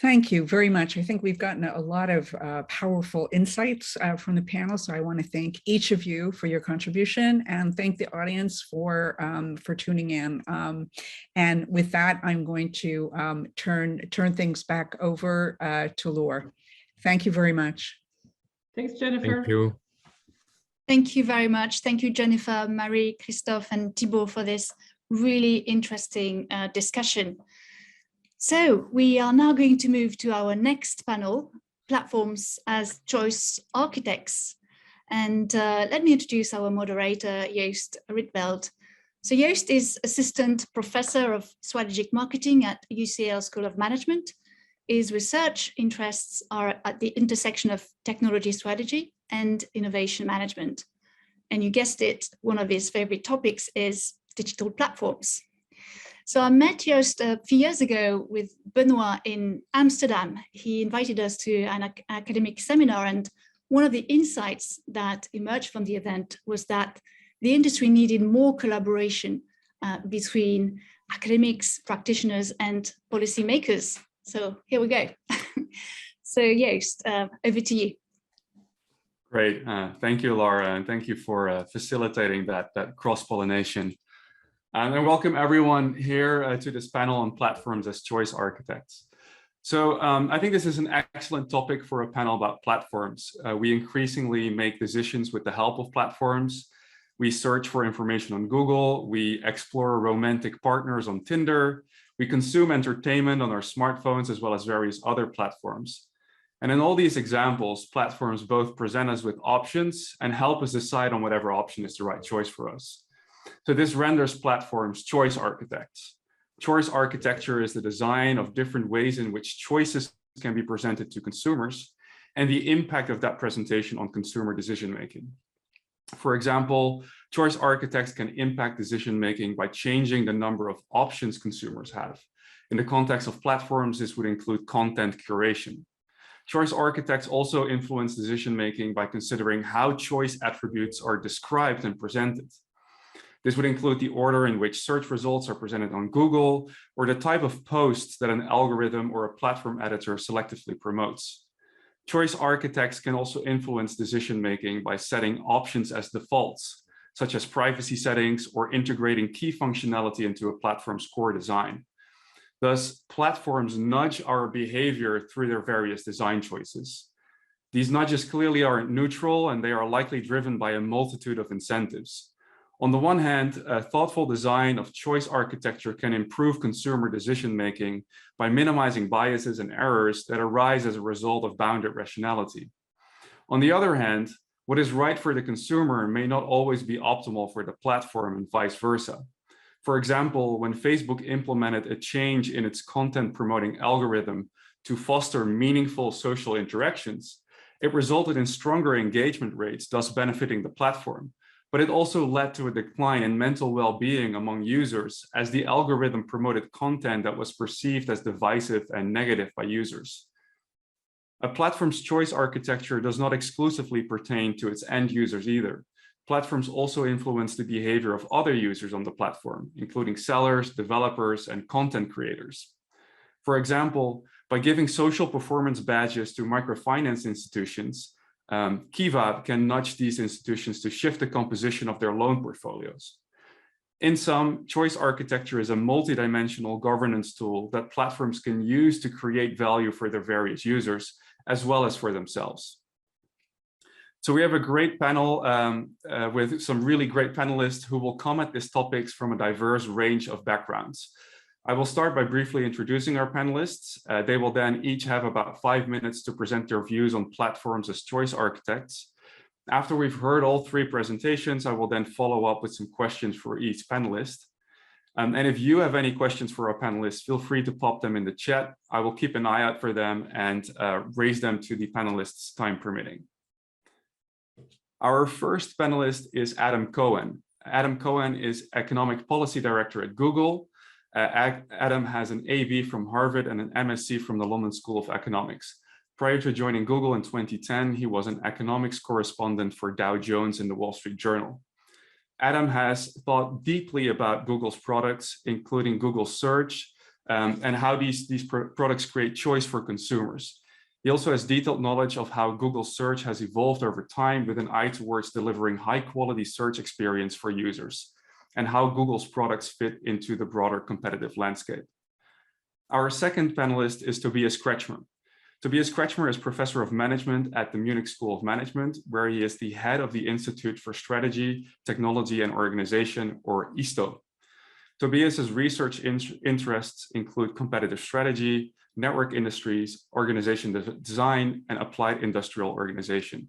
Thank you very much. I think we've gotten a lot of powerful insights from the panel. So I want to thank each of you for your contribution and thank the audience for tuning in. And with that, I'm going to turn things back over to Laure. Thank you very much. Thanks, Jennifer. Thank you. Thank you very much. Thank you, Jennifer, Marie, Christoph, and Thibault for this really interesting discussion. So we are now going to move to our next panel, Platforms as Choice Architects. And let me introduce our moderator, Joost Rietveld. So Joost is Assistant Professor of Strategic Marketing at UCL School of Management. His research interests are at the intersection of technology strategy and innovation management. And you guessed it, one of his favorite topics is digital platforms. So I met Joost a few years ago with Benoit in Amsterdam. He invited us to an academic seminar, and one of the insights that emerged from the event was that the industry needed more collaboration between academics, practitioners, and policymakers. So here we go. So Joost, over to you. Great, thank you, Laure, and thank you for facilitating that cross-pollination. And welcome everyone here to this panel on platforms as choice architects. So I think this is an excellent topic for a panel about platforms. We increasingly make decisions with the help of platforms. We search for information on Google. We explore romantic partners on Tinder. We consume entertainment on our smartphones as well as various other platforms. And in all these examples, platforms both present us with options and help us decide on whatever option is the right choice for us. So this renders platforms choice architects. Choice architecture is the design of different ways in which choices can be presented to consumers and the impact of that presentation on consumer decision-making. For example, choice architects can impact decision-making by changing the number of options consumers have. In the context of platforms, this would include content curation. Choice architects also influence decision-making by considering how choice attributes are described and presented. This would include the order in which search results are presented on Google or the type of posts that an algorithm or a platform editor selectively promotes. Choice architects can also influence decision-making by setting options as defaults, such as privacy settings or integrating key functionality into a platform's core design. Thus, platforms nudge our behavior through their various design choices. These nudges clearly aren't neutral, and they are likely driven by a multitude of incentives. On the one hand, a thoughtful design of choice architecture can improve consumer decision-making by minimizing biases and errors that arise as a result of bounded rationality. On the other hand, what is right for the consumer may not always be optimal for the platform and vice versa. For example, when Facebook implemented a change in its content promoting algorithm to foster meaningful social interactions, it resulted in stronger engagement rates, thus benefiting the platform. But it also led to a decline in mental well-being among users as the algorithm promoted content that was perceived as divisive and negative by users. A platform's choice architecture does not exclusively pertain to its end users either. Platforms also influence the behavior of other users on the platform, including sellers, developers, and content creators. For example, by giving social performance badges to microfinance institutions, Kiva can nudge these institutions to shift the composition of their loan portfolios. In sum, choice architecture is a multidimensional governance tool that platforms can use to create value for their various users, as well as for themselves. So we have a great panel with some really great panelists who will come at these topics from a diverse range of backgrounds. I will start by briefly introducing our panelists. They will then each have about 5 minutes to present their views on platforms as choice architects. After we've heard all 3 presentations, I will then follow up with some questions for each panelist. And if you have any questions for our panelists, feel free to pop them in the chat. I will keep an eye out for them and raise them to the panelists, time permitting. Our first panelist is Adam Cohen. Adam Cohen is Economic Policy Director at Google. Adam has an AB from Harvard and an MSc from the London School of Economics. Prior to joining Google in 2010, he was an economics correspondent for Dow Jones in the Wall Street Journal. Adam has thought deeply about Google's products, including Google Search, and how these products create choice for consumers. He also has detailed knowledge of how Google Search has evolved over time with an eye towards delivering high-quality search experience for users, and how Google's products fit into the broader competitive landscape. Our second panelist is Tobias Kretschmer. Tobias Kretschmer is Professor of Management at the Munich School of Management, where he is the head of the Institute for Strategy, Technology and Organization, or ISTO. Tobias's research interests include competitive strategy, network industries, organization design, and applied industrial organization.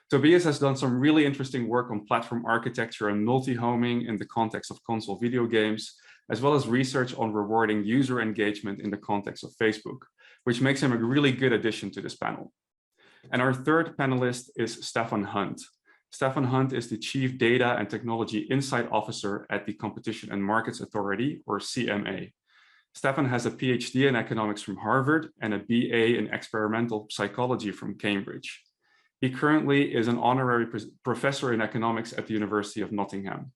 Tobias has done some really interesting work on platform architecture and multi-homing in the context of console video games, as well as research on rewarding user engagement in the context of Facebook, which makes him a really good addition to this panel. And our third panelist is Stefan Hunt. Stefan Hunt is the Chief Data and Technology Insight Officer at the Competition and Markets Authority, or CMA. Stefan has a PhD in economics from Harvard and a BA in experimental psychology from Cambridge. He currently is an honorary professor in economics at the University of Nottingham.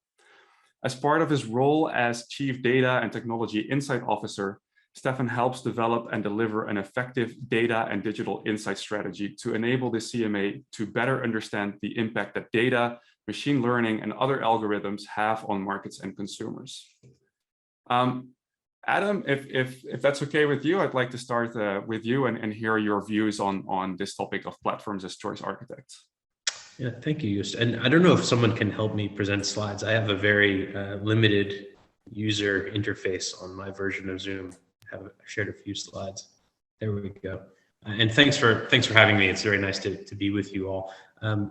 As part of his role as Chief Data and Technology Insight Officer, Stefan helps develop and deliver an effective data and digital insight strategy to enable the CMA to better understand the impact that data, machine learning, and other algorithms have on markets and consumers. Adam, if that's okay with you, I'd like to start with you and hear your views on this topic of platforms as choice architects. Yeah, thank you, Joost. And I don't know if someone can help me present slides. I have a very limited user interface on my version of Zoom. I shared a few slides. There we go. And thanks for having me. It's very nice to be with you all.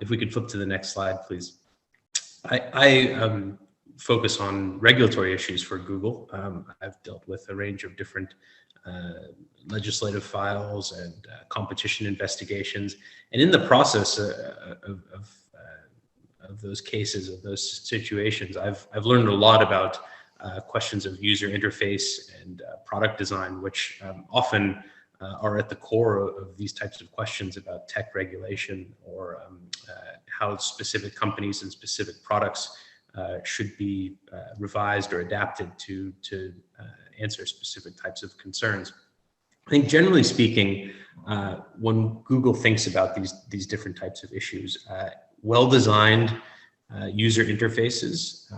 If we could flip to the next slide, please. I focus on regulatory issues for Google. I've dealt with a range of different legislative files and competition investigations. And in the process of those cases, of those situations, I've learned a lot about questions of user interface and product design, which often are at the core of these types of questions about tech regulation or how specific companies and specific products should be revised or adapted to answer specific types of concerns. I think generally speaking, when Google thinks about these different types of issues, well-designed user interfaces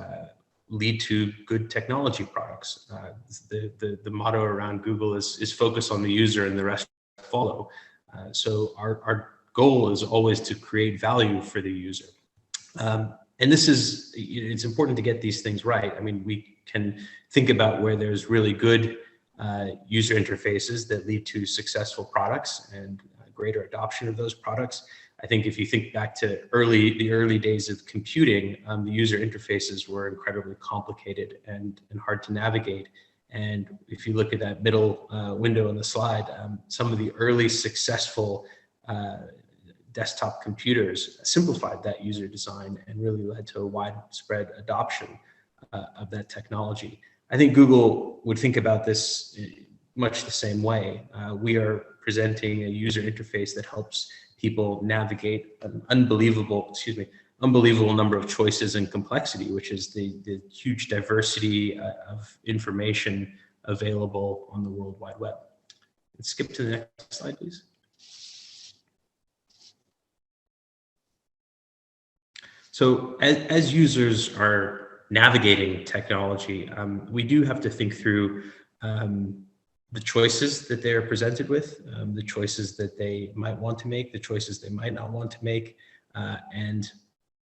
lead to good technology products. The motto around Google is focus on the user and the rest follow. So our goal is always to create value for the user. And it's important to get these things right. I mean, we can think about where there's really good user interfaces that lead to successful products and greater adoption of those products. I think if you think back to the early days of computing, the user interfaces were incredibly complicated and hard to navigate. And if you look at that middle window on the slide, some of the early successful desktop computers simplified that user design and really led to a widespread adoption of that technology. I think Google would think about this much the same way. We are presenting a user interface that helps people navigate an unbelievable number of choices and complexity, which is the huge diversity of information available on the World Wide Web. Let's skip to the next slide, please. So as users are navigating technology, we do have to think through the choices that they're presented with, the choices that they might want to make, the choices they might not want to make, and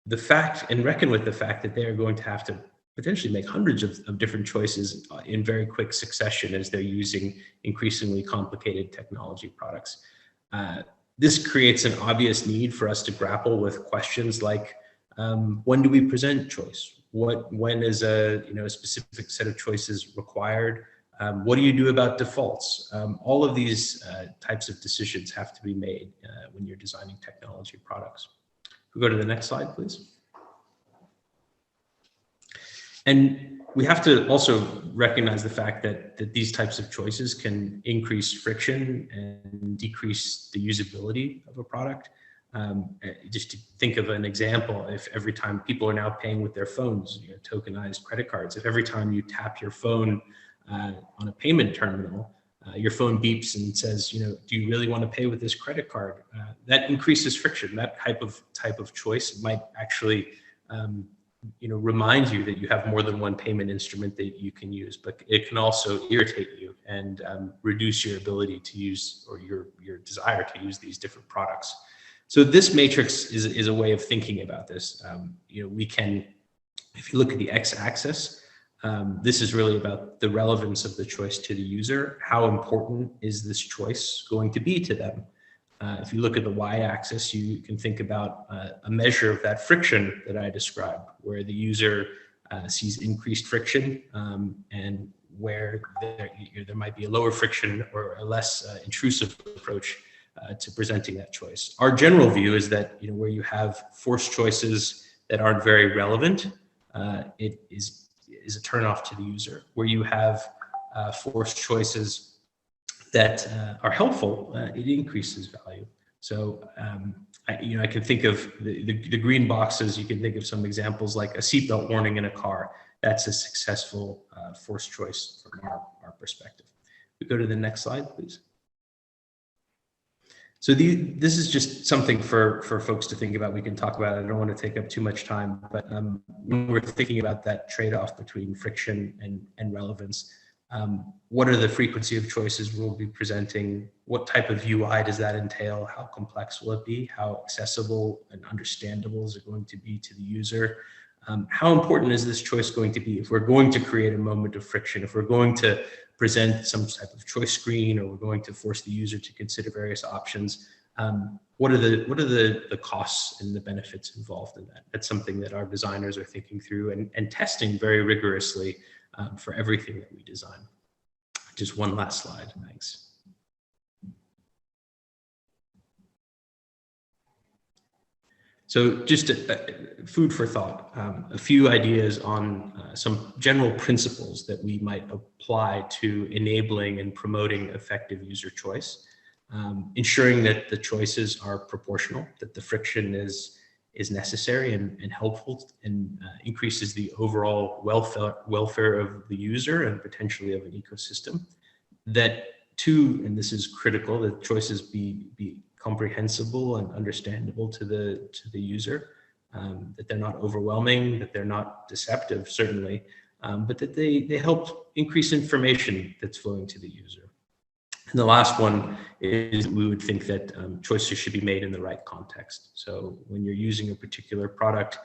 reckon with the fact that they're going to have to potentially make hundreds of different choices in very quick succession as they're using increasingly complicated technology products. This creates an obvious need for us to grapple with questions like, when do we present choice? When is a specific set of choices required? What do you do about defaults? All of these types of decisions have to be made when you're designing technology products. If we go to the next slide, please. And we have to also recognize the fact that these types of choices can increase friction and decrease the usability of a product. Just to think of an example, if every time people are now paying with their phones, tokenized credit cards, if every time you tap your phone on a payment terminal, your phone beeps and says, do you really want to pay with this credit card? That increases friction. That type of choice might actually, remind you that you have more than one payment instrument that you can use, but it can also irritate you and reduce your ability to use or your desire to use these different products. So this matrix is a way of thinking about this. We can, if you look at the x-axis, This is really about the relevance of the choice to the user. How important is this choice going to be to them? If you look at the y-axis, you can think about a measure of that friction that I described, where the user sees increased friction and where there might be a lower friction or a less intrusive approach to presenting that choice. Our general view is that where you have forced choices that aren't very relevant, it is a turnoff to the user. Where you have forced choices that are helpful, it increases value. So I can think of the green boxes. You can think of some examples like a seatbelt warning in a car. That's a successful forced choice from our perspective. We go to the next slide, please. So this is just something for folks to think about. We can talk about it. I don't want to take up too much time, but when we're thinking about that trade-off between friction and relevance, what are the frequency of choices we'll be presenting? What type of UI does that entail? How complex will it be? How accessible and understandable is it going to be to the user? How important is this choice going to be if we're going to create a moment of friction, if we're going to present some type of choice screen, or we're going to force the user to consider various options? What are the costs and the benefits involved in that? That's something that our designers are thinking through and testing very rigorously for everything that we design. Just one last slide, thanks. So just food for thought, a few ideas on some general principles that we might apply to enabling and promoting effective user choice, ensuring that the choices are proportional, that the friction is necessary and helpful and increases the overall welfare of the user and potentially of an ecosystem. That two, and this is critical, that choices be comprehensible and understandable to the user, that they're not overwhelming, that they're not deceptive, certainly, but that they help increase information that's flowing to the user. And the last one is we would think that choices should be made in the right context. So when you're using a particular product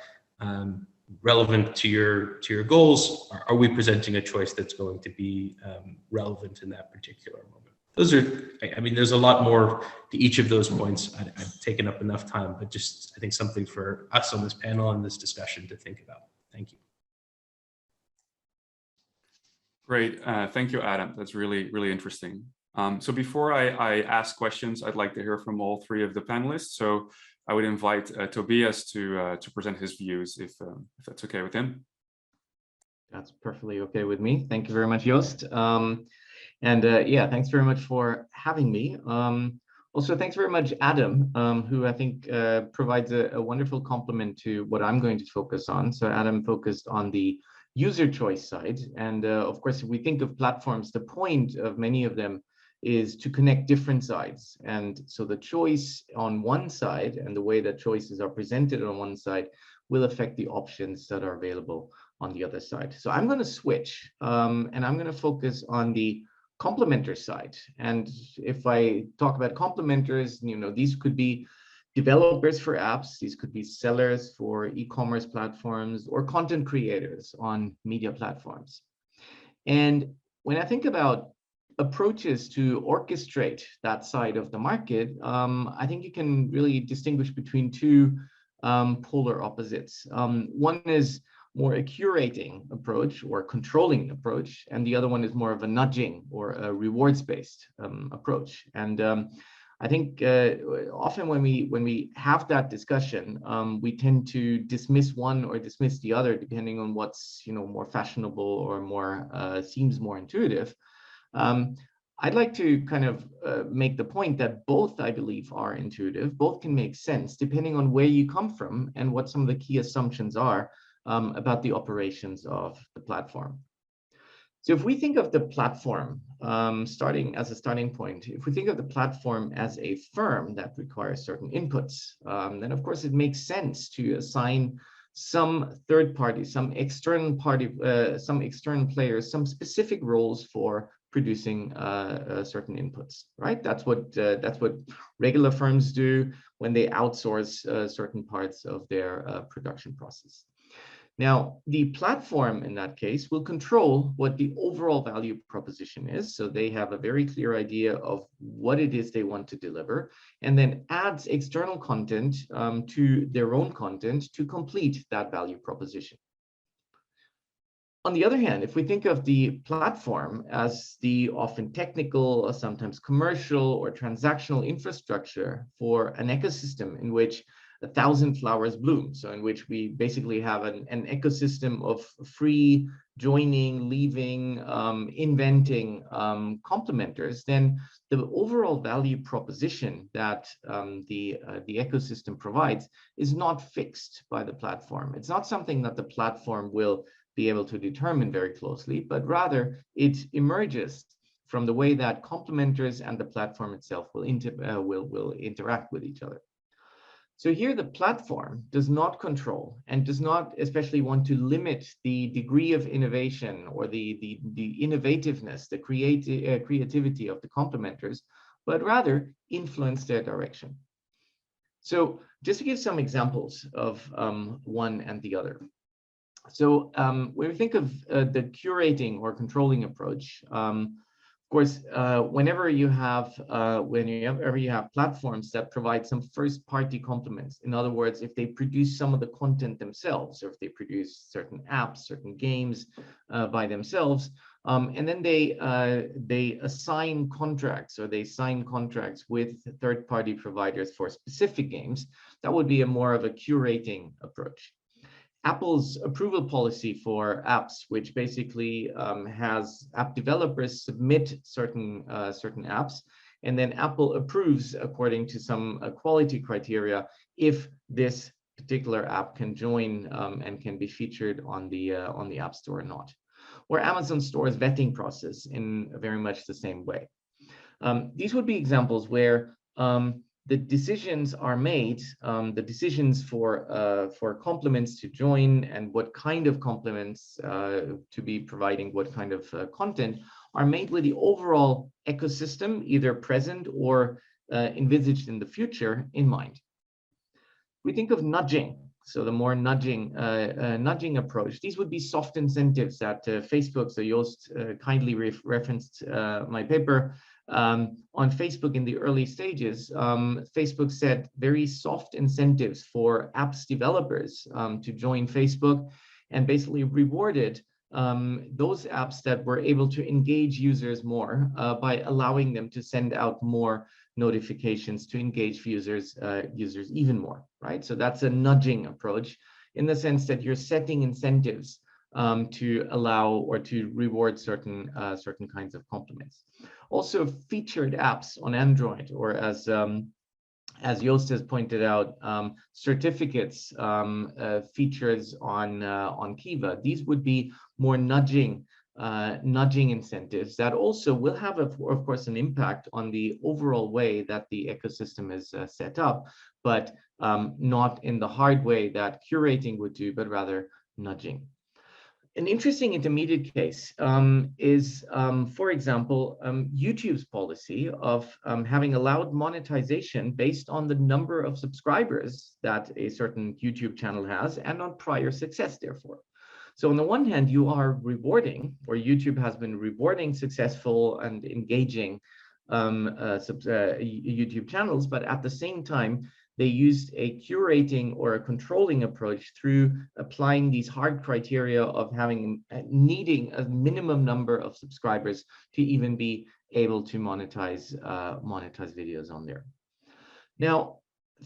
relevant to your goals, are we presenting a choice that's going to be relevant in that particular moment? Those are, I mean, there's a lot more to each of those points. I've taken up enough time, but just I think something for us on this panel and this discussion to think about. Thank you. Great, thank you, Adam. That's really, really interesting. So before I ask questions, I'd like to hear from all three of the panelists. So I would invite Tobias to present his views, if that's okay with him. That's perfectly okay with me. Thank you very much, Joost. Yeah, thanks very much for having me. Also, thanks very much, Adam, who I think provides a wonderful complement to what I'm going to focus on. So Adam focused on the user choice side. And of course, if we think of platforms, the point of many of them is to connect different sides. And so the choice on one side and the way that choices are presented on one side will affect the options that are available on the other side. So I'm going to switch and I'm going to focus on the complementer side. And if I talk about complementers, these could be developers for apps, these could be sellers for e-commerce platforms, or content creators on media platforms. And when I think about approaches to orchestrate that side of the market, I think you can really distinguish between two polar opposites. One is more a curating approach or controlling approach, and the other one is more of a nudging or a rewards-based approach. And I think often when we have that discussion, we tend to dismiss one or dismiss the other depending on what's more fashionable or more seems more intuitive. I'd like to kind of make the point that both, I believe, are intuitive. Both can make sense depending on where you come from and what some of the key assumptions are about the operations of the platform. So if we think of the platform starting as a starting point, if we think of the platform as a firm that requires certain inputs, then of course it makes sense to assign some third party, some external players, some specific roles for producing certain inputs, right? That's what regular firms do when they outsource certain parts of their production process. Now, the platform in that case will control what the overall value proposition is. So they have a very clear idea of what it is they want to deliver, and then adds external content to their own content to complete that value proposition. On the other hand, if we think of the platform as the often technical, or sometimes commercial or transactional infrastructure for an ecosystem in which 1,000 flowers bloom, so in which we basically have an ecosystem of free joining, leaving, inventing complementers, then the overall value proposition that the ecosystem provides is not fixed by the platform. It's not something that the platform will be able to determine very closely, but rather it emerges from the way that complementers and the platform itself will interact with each other. So here the platform does not control and does not especially want to limit the degree of innovation or the innovativeness, the creativity of the complementers, but rather influence their direction. So just to give some examples of one and the other. So when we think of the curating or controlling approach, of course, whenever you have platforms that provide some first-party complements, in other words, if they produce some of the content themselves, or if they produce certain apps, certain games by themselves, and then they assign contracts, or they sign contracts with third-party providers for specific games, that would be more of a curating approach. Apple's approval policy for apps, which basically has app developers submit certain apps, and then Apple approves according to some quality criteria if this particular app can join and can be featured on the App Store or not. Or Amazon Store's vetting process in very much the same way. These would be examples where the decisions are made, the decisions for complements to join and what kind of complements to be providing what kind of content are made with the overall ecosystem, either present or envisaged in the future, in mind. We think of nudging, so the more nudging approach. These would be soft incentives that Facebook, so Joost kindly referenced my paper, on Facebook in the early stages. Facebook set very soft incentives for apps developers to join Facebook, and basically rewarded those apps that were able to engage users more by allowing them to send out more notifications to engage users even more, right? So that's a nudging approach in the sense that you're setting incentives to allow or to reward certain kinds of complements. Also, featured apps on Android, or as Joost has pointed out, certificates, features on Kiva. These would be more nudging incentives that also will have, of course, an impact on the overall way that the ecosystem is set up, but not in the hard way that curating would do, but rather nudging. An interesting intermediate case is, for example, YouTube's policy of having allowed monetization based on the number of subscribers that a certain YouTube channel has and on prior success, therefore. So on the one hand, you are rewarding, or YouTube has been rewarding successful and engaging YouTube channels, but at the same time, they used a curating or a controlling approach through applying these hard criteria of needing a minimum number of subscribers to even be able to monetize videos on there. Now,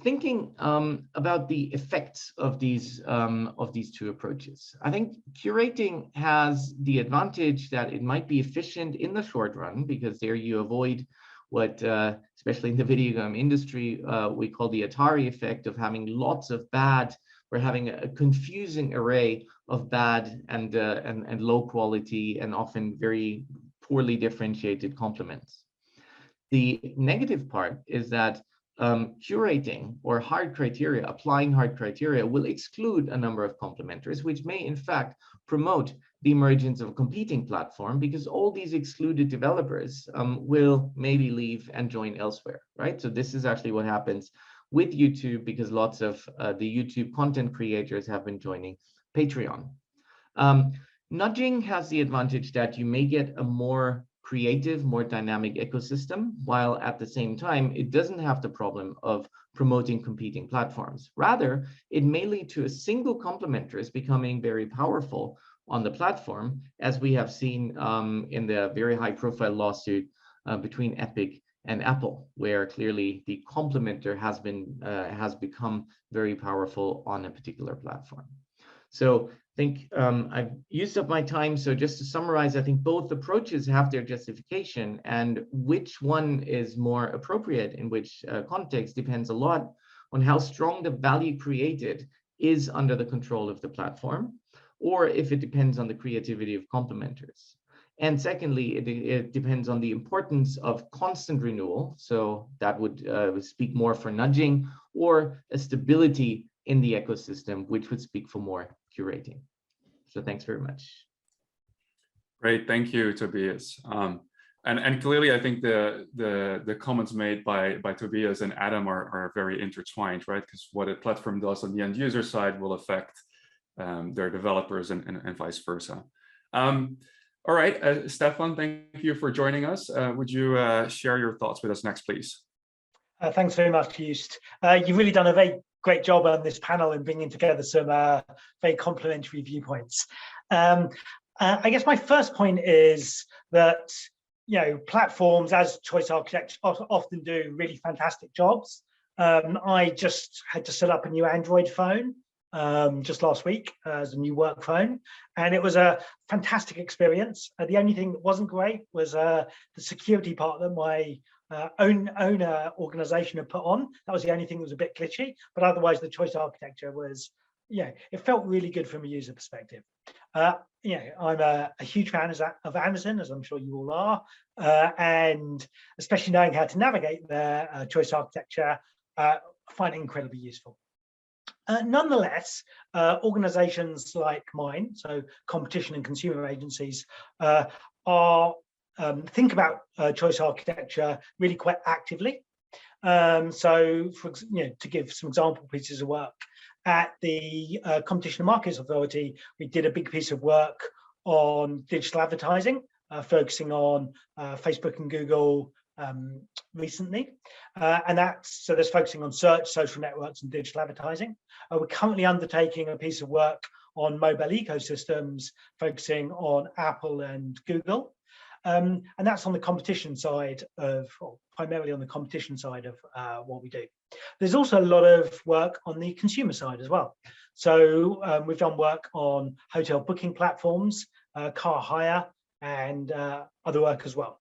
thinking about the effects of these two approaches, I think curating has the advantage that it might be efficient in the short run, because there you avoid what, especially in the video game industry, we call the Atari effect of having lots of bad, or having a confusing array of bad and low quality and often very poorly differentiated complements. The negative part is that curating or applying hard criteria will exclude a number of complementers, which may in fact promote the emergence of a competing platform, because all these excluded developers will maybe leave and join elsewhere, right? So this is actually what happens with YouTube, because lots of the YouTube content creators have been joining Patreon. Nudging has the advantage that you may get a more creative, more dynamic ecosystem, while at the same time, it doesn't have the problem of promoting competing platforms. Rather, it may lead to a single complementors becoming very powerful on the platform, as we have seen in the very high-profile lawsuit between Epic and Apple, where clearly the complementer has become very powerful on a particular platform. So I think I've used up my time. So just to summarize, I think both approaches have their justification, and which one is more appropriate in which context depends a lot on how strong the value created is under the control of the platform, or if it depends on the creativity of complementers. And secondly, it depends on the importance of constant renewal. So that would speak more for nudging, or a stability in the ecosystem, which would speak for more curating. So thanks very much. Great, thank you, Tobias. And clearly, I think the comments made by Tobias and Adam are very intertwined, right? Because what a platform does on the end user side will affect their developers and vice versa. All right, Stefan, thank you for joining us. Would you share your thoughts with us next, please? Thanks very much, Joost. You've really done a very great job on this panel in bringing together some very complementary viewpoints. I guess my first point is that, you know, platforms as choice architects often do really fantastic jobs. I just had to set up a new Android phone just last week as a new work phone, and it was a fantastic experience. The only thing that wasn't great was the security part that my owner organization had put on. That was the only thing that was a bit glitchy, but otherwise the choice architecture was, yeah, it felt really good from a user perspective. You know, I'm a huge fan of Amazon, as I'm sure you all are, and especially knowing how to navigate their choice architecture, I find it incredibly useful. Nonetheless, organizations like mine, so competition and consumer agencies, think about choice architecture really quite actively. So, to give some example pieces of work, at the Competition and Markets Authority, we did a big piece of work on digital advertising, focusing on Facebook and Google recently, and that's focusing on search, social networks, and digital advertising. We're currently undertaking a piece of work on mobile ecosystems, focusing on Apple and Google, and that's on the competition side of, or primarily on the competition side of what we do. There's also a lot of work on the consumer side as well. So we've done work on hotel booking platforms, car hire, and other work as well.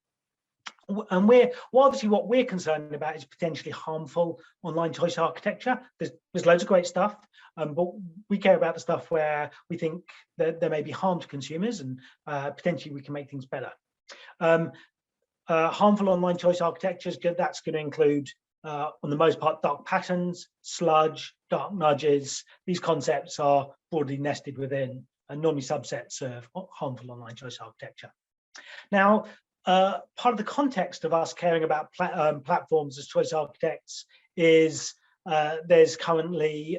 And obviously what we're concerned about is potentially harmful online choice architecture. There's loads of great stuff, but we care about the stuff where we think that there may be harm to consumers, and potentially we can make things better. Harmful online choice architectures, that's going to include, on the most part, dark patterns, sludge, dark nudges. These concepts are broadly nested within normally subsets of harmful online choice architecture. Now, part of the context of us caring about platforms as choice architects is there's currently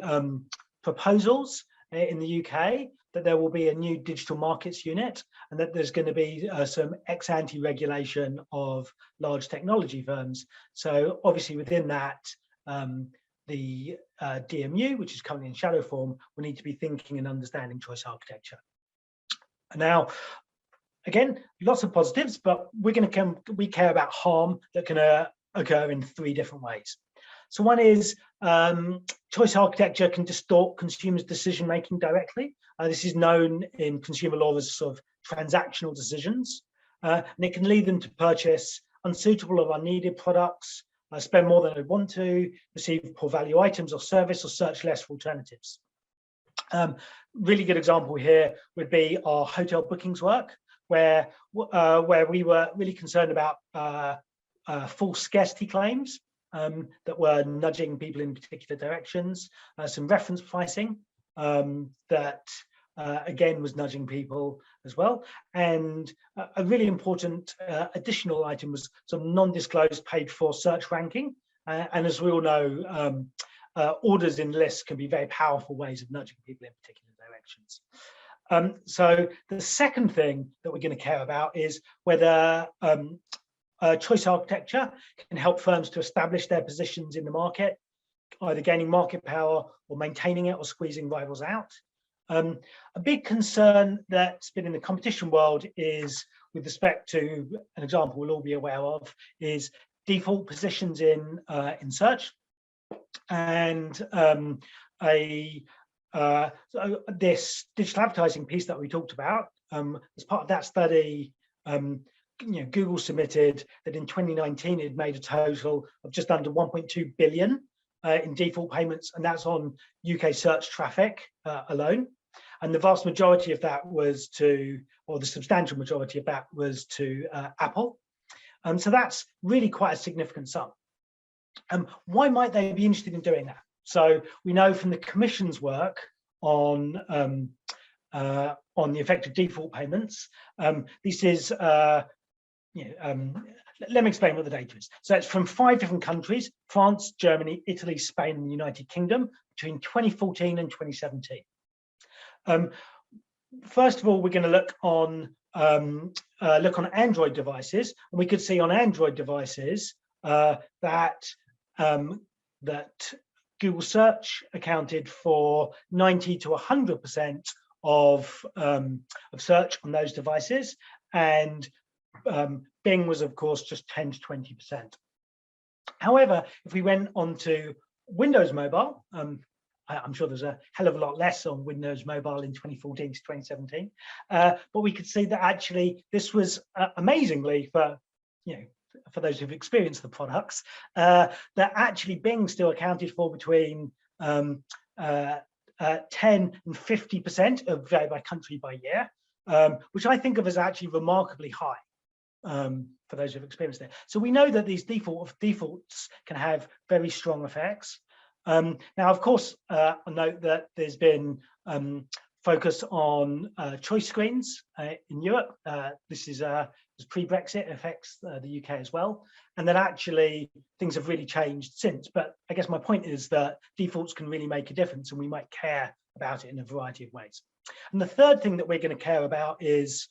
proposals in the UK that there will be a new digital markets unit, and that there's going to be some ex-ante regulation of large technology firms. So obviously within that, the DMU, which is currently in shadow form, will need to be thinking and understanding choice architecture. Now, again, lots of positives, but we care about harm that can occur in 3 different ways. So one is choice architecture can distort consumers' decision-making directly. This is known in consumer law as sort of transactional decisions, and it can lead them to purchase unsuitable or unneeded products, spend more than they want to, receive poor value items or service, or search less for alternatives. Really good example here would be our hotel bookings work, where we were really concerned about false scarcity claims that were nudging people in particular directions, some reference pricing that again was nudging people as well, and a really important additional item was some non-disclosed paid for search ranking, and as we all know, orders in lists can be very powerful ways of nudging people in particular directions. actions. So the second thing that we're going to care about is whether choice architecture can help firms to establish their positions in the market, either gaining market power or maintaining it or squeezing rivals out. A big concern that's been in the competition world is, with respect to an example we'll all be aware of, is default positions in search. And so this digital advertising piece that we talked about, as part of that study, Google submitted that in 2019 it made a total of just under 1.2 billion in default payments, and that's on UK search traffic alone. And the vast majority of that was to, or the substantial majority of that was to Apple. So that's really quite a significant sum. Why might they be interested in doing that? So we know from the Commission's work on the effect of default payments, this is, let me explain what the data is. So it's from 5 different countries: France, Germany, Italy, Spain, and the United Kingdom, between 2014 and 2017. First of all, we're going to look on Android devices, and we could see on Android devices that Google Search accounted for 90 to 100% of search on those devices, and Bing was, of course, just 10 to 20%. However, if we went onto Windows Mobile, I'm sure there's a hell of a lot less on Windows Mobile in 2014 to 2017, but we could see that actually this was amazingly, for those who've experienced the products, that actually Bing still accounted for between 10 and 50% of vary by country by year, which I think of as actually remarkably high for those who've experienced it. So we know that these defaults can have very strong effects. Now, of course, I'll note that there's been focus on choice screens in Europe. This is pre-Brexit, affects the UK as well, and that actually things have really changed since. But I guess my point is that defaults can really make a difference, and we might care about it in a variety of ways. And the third thing that we're going to care about is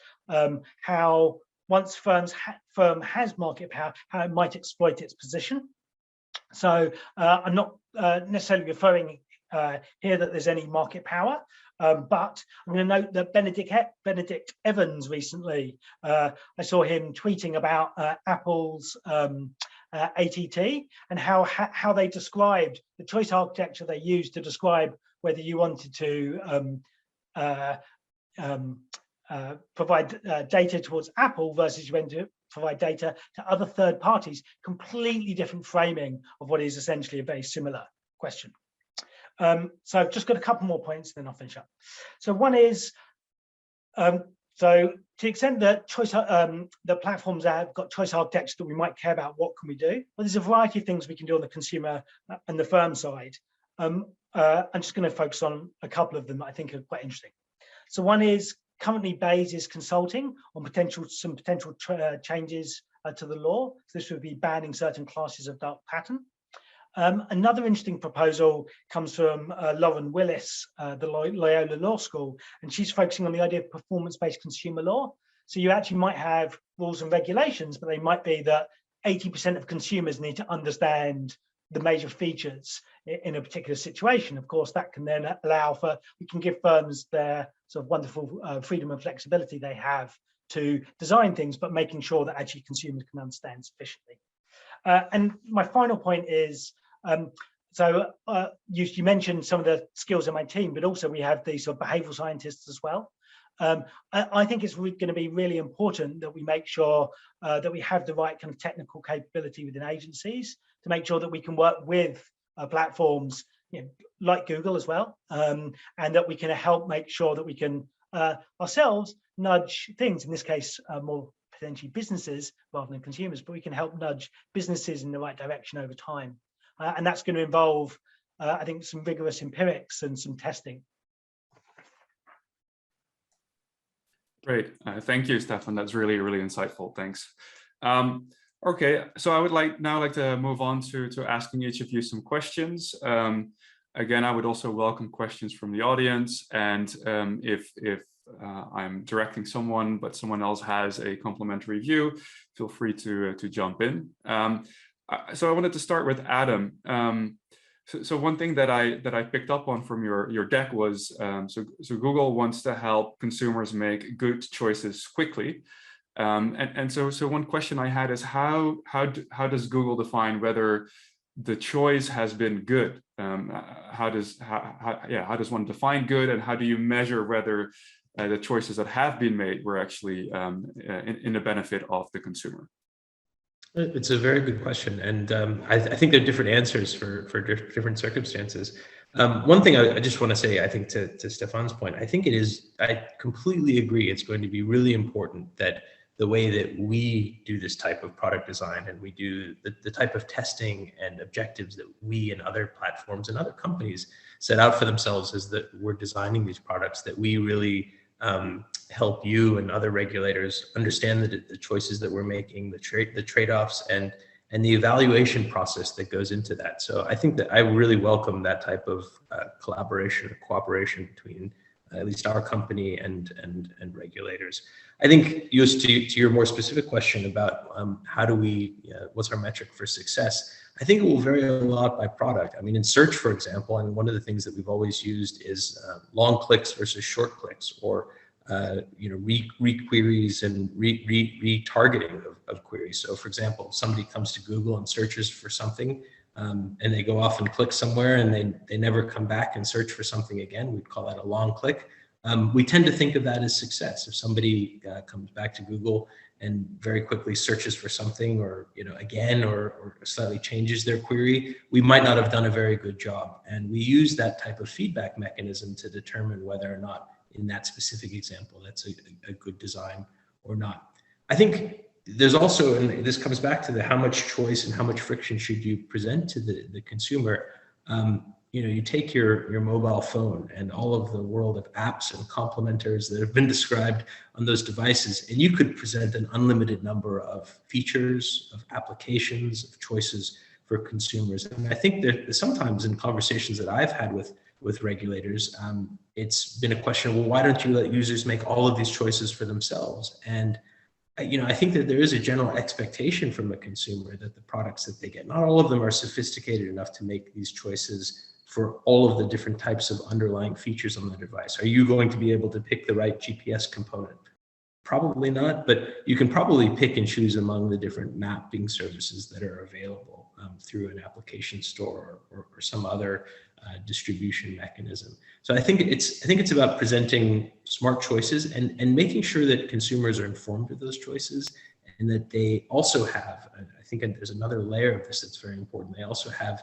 how, once firm has market power, how it might exploit its position. So I'm not necessarily referring here that there's any market power, but I'm going to note that Benedict Evans recently, I saw him tweeting about Apple's ATT and how they described the choice architecture they used to describe whether you wanted to provide data towards Apple versus you went to provide data to other third parties. Completely different framing of what is essentially a very similar question. So I've just got a couple more points, then I'll finish up. So one is, so to the extent that the platforms have got choice architecture that we might care about, what can we do? Well, there's a variety of things we can do on the consumer and the firm side. I'm just going to focus on a couple of them that I think are quite interesting. So one is, currently BEIS is consulting on some potential changes to the law. So this would be banning certain classes of dark pattern. Another interesting proposal comes from Lauren Willis, the Loyola Law School, and she's focusing on the idea of performance-based consumer law. So you actually might have rules and regulations, but they might be that 80% of consumers need to understand the major features in a particular situation. Of course, that can then allow for, we can give firms their sort of wonderful freedom and flexibility they have to design things, but making sure that actually consumers can understand sufficiently. And my final point is, you mentioned some of the skills in my team, but also we have these sort of behavioral scientists as well. I think it's going to be really important that we make sure that we have the right kind of technical capability within agencies to make sure that we can work with platforms, like Google as well, and that we can help make sure that we can ourselves nudge things, in this case, more potentially businesses rather than consumers, but we can help nudge businesses in the right direction over time. And that's going to involve, I think, some rigorous empirics and some testing. Great. Thank you, Stefan. That's really, really insightful. Thanks. Okay, so I would like to move on to asking each of you some questions. Again, I would also welcome questions from the audience, and if I'm directing someone, but someone else has a complementary view, feel free to jump in. So I wanted to start with Adam. So one thing that I picked up on from your deck was so Google wants to help consumers make good choices quickly, and so one question I had is how does Google define whether the choice has been good? How does one define good, and how do you measure whether the choices that have been made were actually in the benefit of the consumer? It's a very good question, and I think there are different answers for different circumstances. One thing I just want to say, I think to Stefan's point, I completely agree. It's going to be really important that the way that we do this type of product design, and we do the type of testing and objectives that we and other platforms and other companies set out for themselves, is that we're designing these products, that we really help you and other regulators understand the choices that we're making, the trade-offs, and the evaluation process that goes into that. So I think that I really welcome that type of collaboration or cooperation between at least our company and regulators. I think, Joost, to your more specific question about how do we, what's our metric for success? I think it will vary a lot by product. I mean, in search, for example, and one of the things that we've always used is long clicks versus short clicks, or re-queries and retargeting of queries. So, for example, if somebody comes to Google and searches for something, and they go off and click somewhere, and they never come back and search for something again, we'd call that a long click. We tend to think of that as success. If somebody comes back to Google and very quickly searches for something, or again, or slightly changes their query, we might not have done a very good job. And we use that type of feedback mechanism to determine whether or not, in that specific example, that's a good design or not. I think there's also, and this comes back to how much choice and how much friction should you present to the consumer. You take your mobile phone and all of the world of apps and complementers that have been described on those devices, and you could present an unlimited number of features, of applications, of choices for consumers. And I think that sometimes in conversations that I've had with regulators, it's been a question, well, why don't you let users make all of these choices for themselves? And I think that there is a general expectation from the consumer that the products that they get, not all of them are sophisticated enough to make these choices for all of the different types of underlying features on the device. Are you going to be able to pick the right GPS component? Probably not, but you can probably pick and choose among the different mapping services that are available through an application store or some other distribution mechanism. So I think it's about presenting smart choices and making sure that consumers are informed of those choices, and that they also have, I think there's another layer of this that's very important, they also have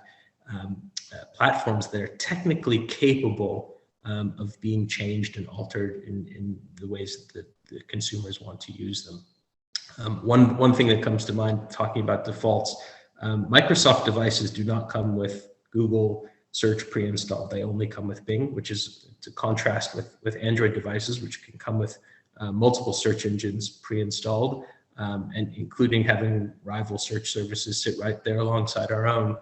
platforms that are technically capable of being changed and altered in the ways that the consumers want to use them. One thing that comes to mind talking about defaults, Microsoft devices do not come with Google search pre-installed. They only come with Bing, which is to contrast with Android devices, which can come with multiple search engines pre-installed, and including having rival search services sit right there alongside our own.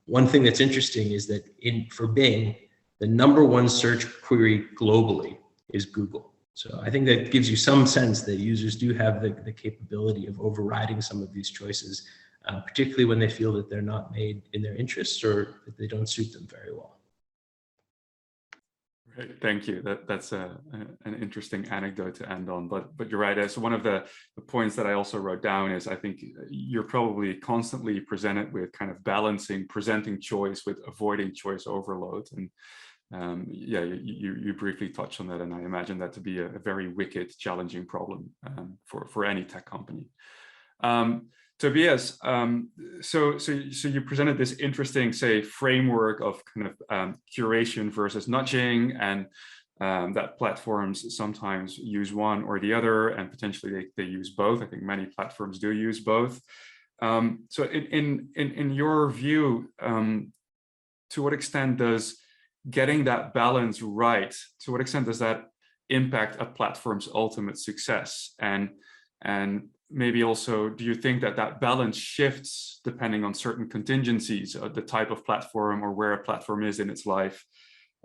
One thing that's interesting is that for Bing, the #1 search query globally is Google. So I think that gives you some sense that users do have the capability of overriding some of these choices, particularly when they feel that they're not made in their interests or that they don't suit them very well. Great, thank you. That's an interesting anecdote to end on, but you're right. So one of the points that I also wrote down is I think you're probably constantly presented with kind of presenting choice with avoiding choice overload. And you briefly touched on that, and I imagine that to be a very wicked, challenging problem for any tech company. Tobias, so you presented this interesting, say, framework of kind of curation versus nudging, and that platforms sometimes use one or the other, and potentially they use both. I think many platforms do use both. So in your view, to what extent does getting that balance right, to what extent does that impact a platform's ultimate success? And And maybe also, do you think that that balance shifts depending on certain contingencies, the type of platform or where a platform is in its life?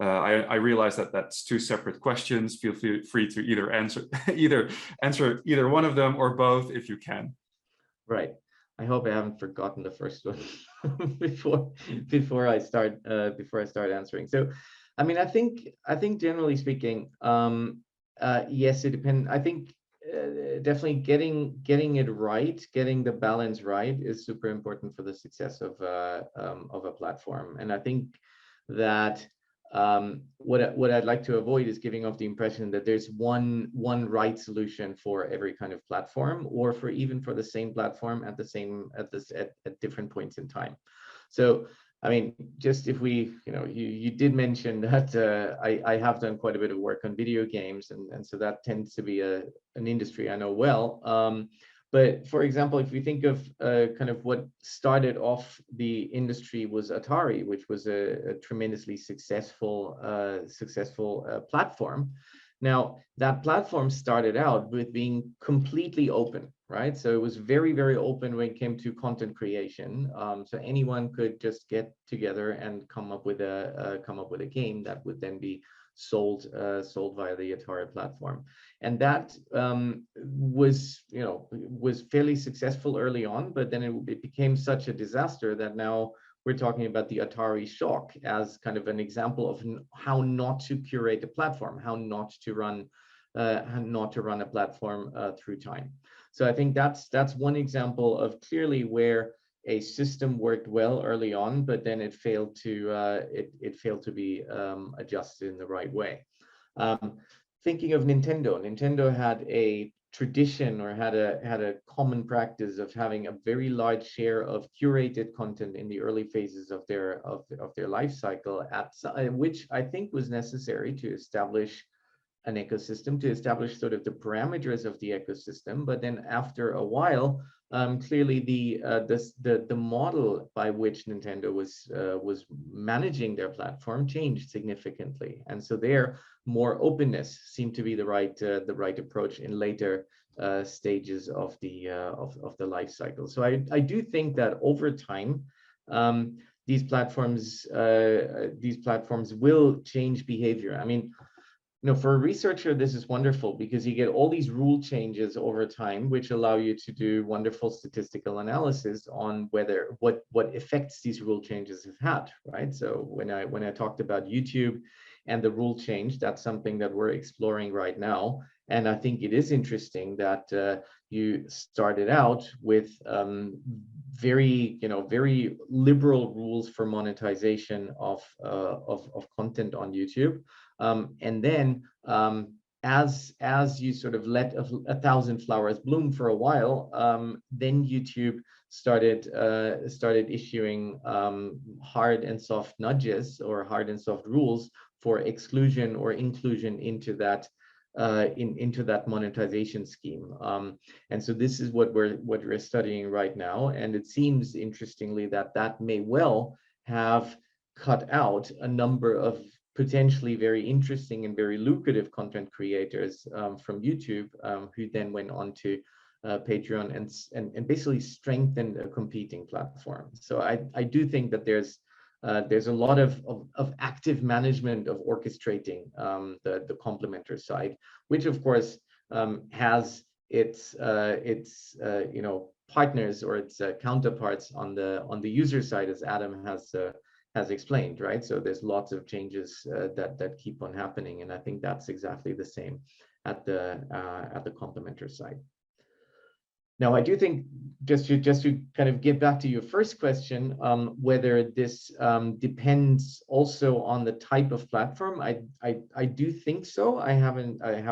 I realize that that's two separate questions. Feel free to either answer either one of them or both if you can. Right. I hope I haven't forgotten the first one before I start answering. So, I mean, I think generally speaking, yes, it depends. I think definitely getting it right, getting the balance right, is super important for the success of a platform. And I think that what I'd like to avoid is giving off the impression that there's one right solution for every kind of platform, or for even for the same platform at different points in time. So, I mean, just if we, you did mention that I have done quite a bit of work on video games, and so that tends to be an industry I know well. But for example, if we think of kind of what started off the industry was Atari, which was a tremendously successful platform. Now, that platform started out with being completely open, right? So it was very, very open when it came to content creation. So anyone could just get together and come up with a game that would then be sold via the Atari platform. And that was fairly successful early on, but then it became such a disaster that now we're talking about the Atari shock as kind of an example of how not to curate a platform, how not to run a platform through time. So I think that's one example of clearly where a system worked well early on, but then it failed to be adjusted in the right way. Thinking of Nintendo had a tradition, or had a common practice of having a very large share of curated content in the early phases of their life cycle, which I think was necessary to establish an ecosystem, to establish sort of the parameters of the ecosystem. But then after a while, clearly the model by which Nintendo was managing their platform changed significantly, and so there more openness seemed to be the right approach in later stages of the life cycle. So I do think that over time these platforms will change behavior. I mean, for a researcher, this is wonderful because you get all these rule changes over time, which allow you to do wonderful statistical analysis on what effects these rule changes have had, right? So when I talked about YouTube and the rule change, that's something that we're exploring right now. And I think it is interesting that you started out with very liberal rules for monetization of content on YouTube. And then as you sort of let 1,000 flowers bloom for a while, then YouTube started issuing hard and soft nudges, or hard and soft rules for exclusion or inclusion into that monetization scheme. And so this is what we're studying right now, and it seems interestingly that may well have cut out a number of potentially very interesting and very lucrative content creators from YouTube, who then went on to Patreon and basically strengthened a competing platform. So I do think that there's a lot of active management of orchestrating the complementer side, which of course has its partners or its counterparts on the user side, as Adam has explained, right? So there's lots of changes that keep on happening, and I think that's exactly the same at the complementer side. Now, I do think, just to kind of get back to your first question, whether this depends also on the type of platform, I do think so. I have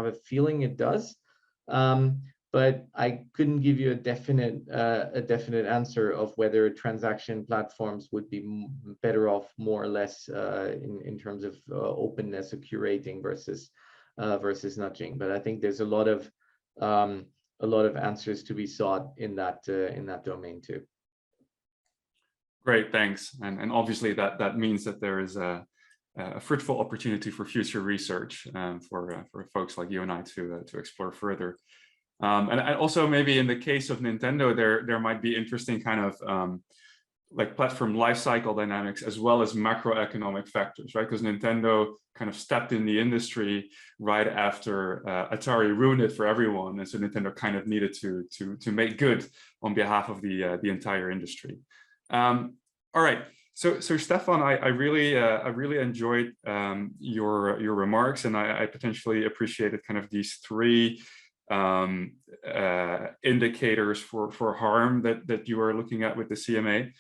a feeling it does, but I couldn't give you a definite answer of whether transaction platforms would be better off more or less in terms of openness or curating versus nudging. But I think there's a lot of answers to be sought in that domain too. Great, thanks. And obviously that means that there is a fruitful opportunity for future research for folks like you and I to explore further. And also maybe in the case of Nintendo, there might be interesting kind of like platform lifecycle dynamics as well as macroeconomic factors, right? Because Nintendo kind of stepped in the industry right after Atari ruined it for everyone, and so Nintendo kind of needed to make good on behalf of the entire industry. All right, so Stefan, I really enjoyed your remarks, and I potentially appreciated kind of these three indicators for harm that you are looking at with the CMA.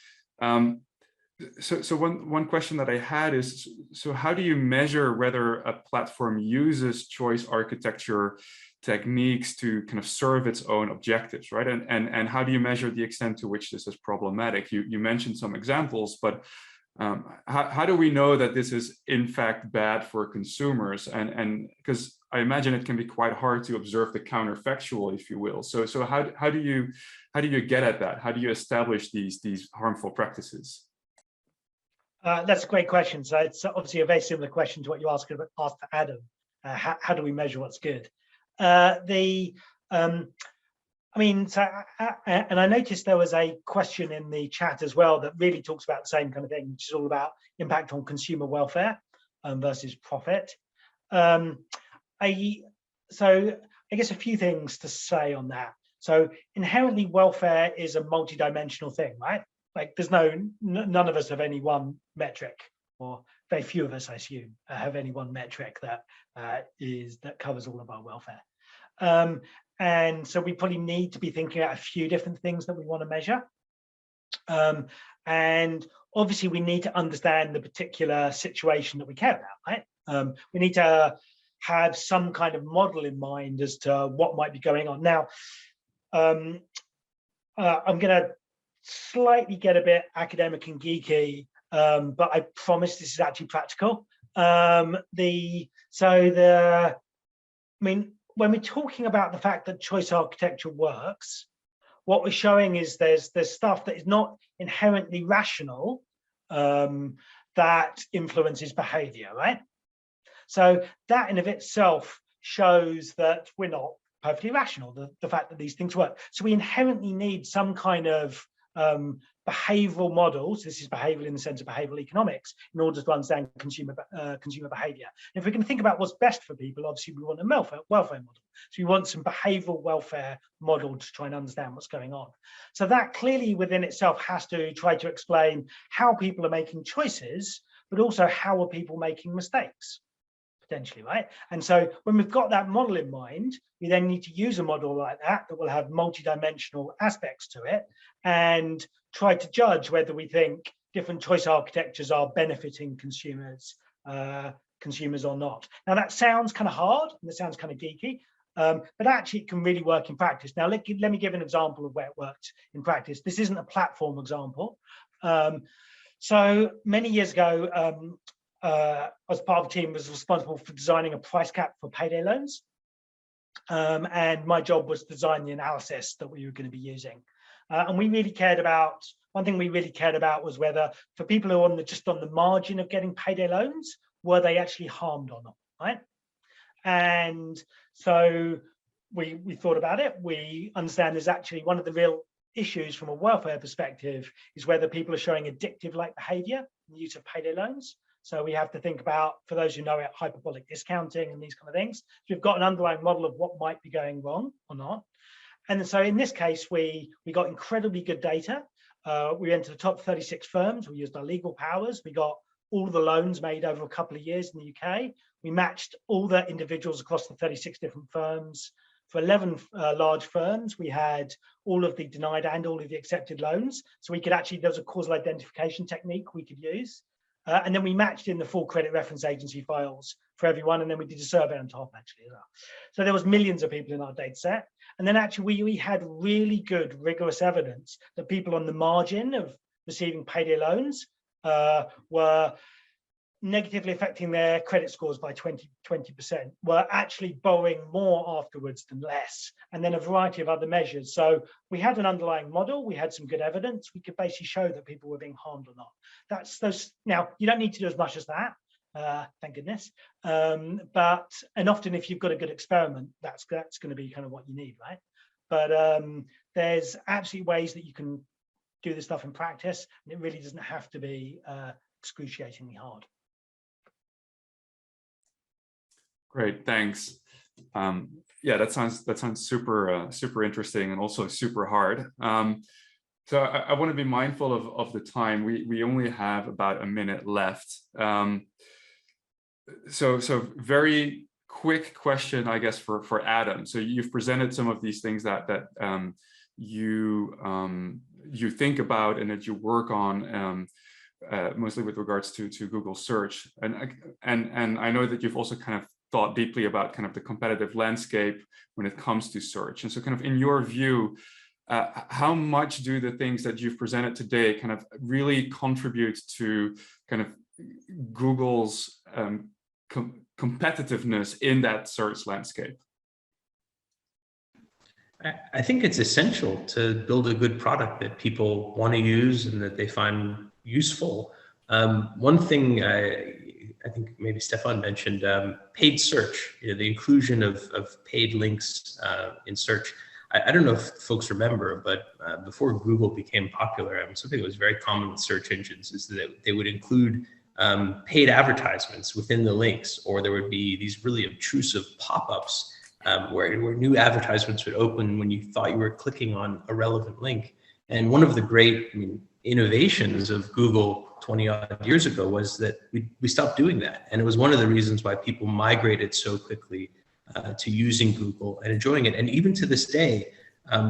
So one question that I had is, so how do you measure whether a platform uses choice architecture techniques to kind of serve its own objectives, right? And how do you measure the extent to which this is problematic? You mentioned some examples, but how do we know that this is in fact bad for consumers? And because I imagine it can be quite hard to observe the counterfactual, if you will. So how do you get at that? How do you establish these harmful practices? That's a great question. So it's obviously a very similar question to what you asked to Adam. How do we measure what's good? I mean, so, and I noticed there was a question in the chat as well that really talks about the same kind of thing, which is all about impact on consumer welfare versus profit. So I guess a few things to say on that. So inherently welfare is a multi-dimensional thing, right? Like there's none of us have any one metric, or very few of us, I assume, have any one metric that covers all of our welfare. And so we probably need to be thinking about a few different things that we want to measure. And obviously we need to understand the particular situation that we care about, right? We need to have some kind of model in mind as to what might be going on. Now, I'm going to slightly get a bit academic and geeky, but I promise this is actually practical. When we're talking about the fact that choice architecture works, what we're showing is there's stuff that is not inherently rational that influences behavior, right? So that in of itself shows that we're not perfectly rational, the fact that these things work. So we inherently need some kind of behavioral models. This is behavioral in the sense of behavioral economics, in order to understand consumer behavior. And if we can think about what's best for people, obviously we want a welfare model. So we want some behavioral welfare model to try and understand what's going on. So that clearly within itself has to try to explain how people are making choices, but also how are people making mistakes, potentially, right? And so when we've got that model in mind, we then need to use a model like that will have multidimensional aspects to it, and try to judge whether we think different choice architectures are benefiting consumers or not. Now that sounds kind of hard and it sounds kind of geeky, but actually it can really work in practice. Now let me give an example of where it worked in practice. This isn't a platform example. So many years ago, I was part of a team was responsible for designing a price cap for payday loans. And my job was to design the analysis that we were going to be using. And we really cared about, one thing we really cared about was whether for people who are just on the margin of getting payday loans, were they actually harmed or not, right? And so we thought about it. We understand there's actually one of the real issues from a welfare perspective is whether people are showing addictive-like behavior in the use of payday loans. So we have to think about, for those who know it, hyperbolic discounting and these kind of things. So we've got an underlying model of what might be going wrong or not. And so in this case, we got incredibly good data. We went to the top 36 firms. We used our legal powers. We got all of the loans made over a couple of years in the UK. We matched all the individuals across the 36 different firms. For 11 large firms, we had all of the denied and all of the accepted loans. So we could actually, there was a causal identification technique we could use. And then we matched in the full credit reference agency files for everyone. And then we did a survey on top actually as well. So there was millions of people in our data set. And then actually we had really good rigorous evidence that people on the margin of receiving payday loans were negatively affecting their credit scores by 20%, were actually borrowing more afterwards than less, and then a variety of other measures. So we had an underlying model, we had some good evidence, we could basically show that people were being harmed or not. That's those. Now, you don't need to do as much as that, thank goodness. And often if you've got a good experiment, that's going to be kind of what you need, right? But there's absolutely ways that you can do this stuff in practice, and it really doesn't have to be excruciatingly hard. Great, thanks. Yeah, that sounds super interesting and also super hard. So I want to be mindful of the time. We only have about a minute left. So very quick question, I guess, for Adam. So you've presented some of these things that you think about and that you work on, mostly with regards to Google search, and I know that you've also kind of thought deeply about kind of the competitive landscape when it comes to search. And so kind of in your view, how much do the things that you've presented today kind of really contribute to kind of Google's competitiveness in that search landscape? I think it's essential to build a good product that people want to use and that they find useful. One thing I think maybe Stefan mentioned, paid search, the inclusion of paid links in search. I don't know if folks remember, but before Google became popular, something that was very common with search engines is that they would include paid advertisements within the links, or there would be these really obtrusive pop-ups where new advertisements would open when you thought you were clicking on a relevant link. And one of the great innovations of Google 20 odd years ago was that we stopped doing that. And it was one of the reasons why people migrated so quickly to using Google and enjoying it. And even to this day,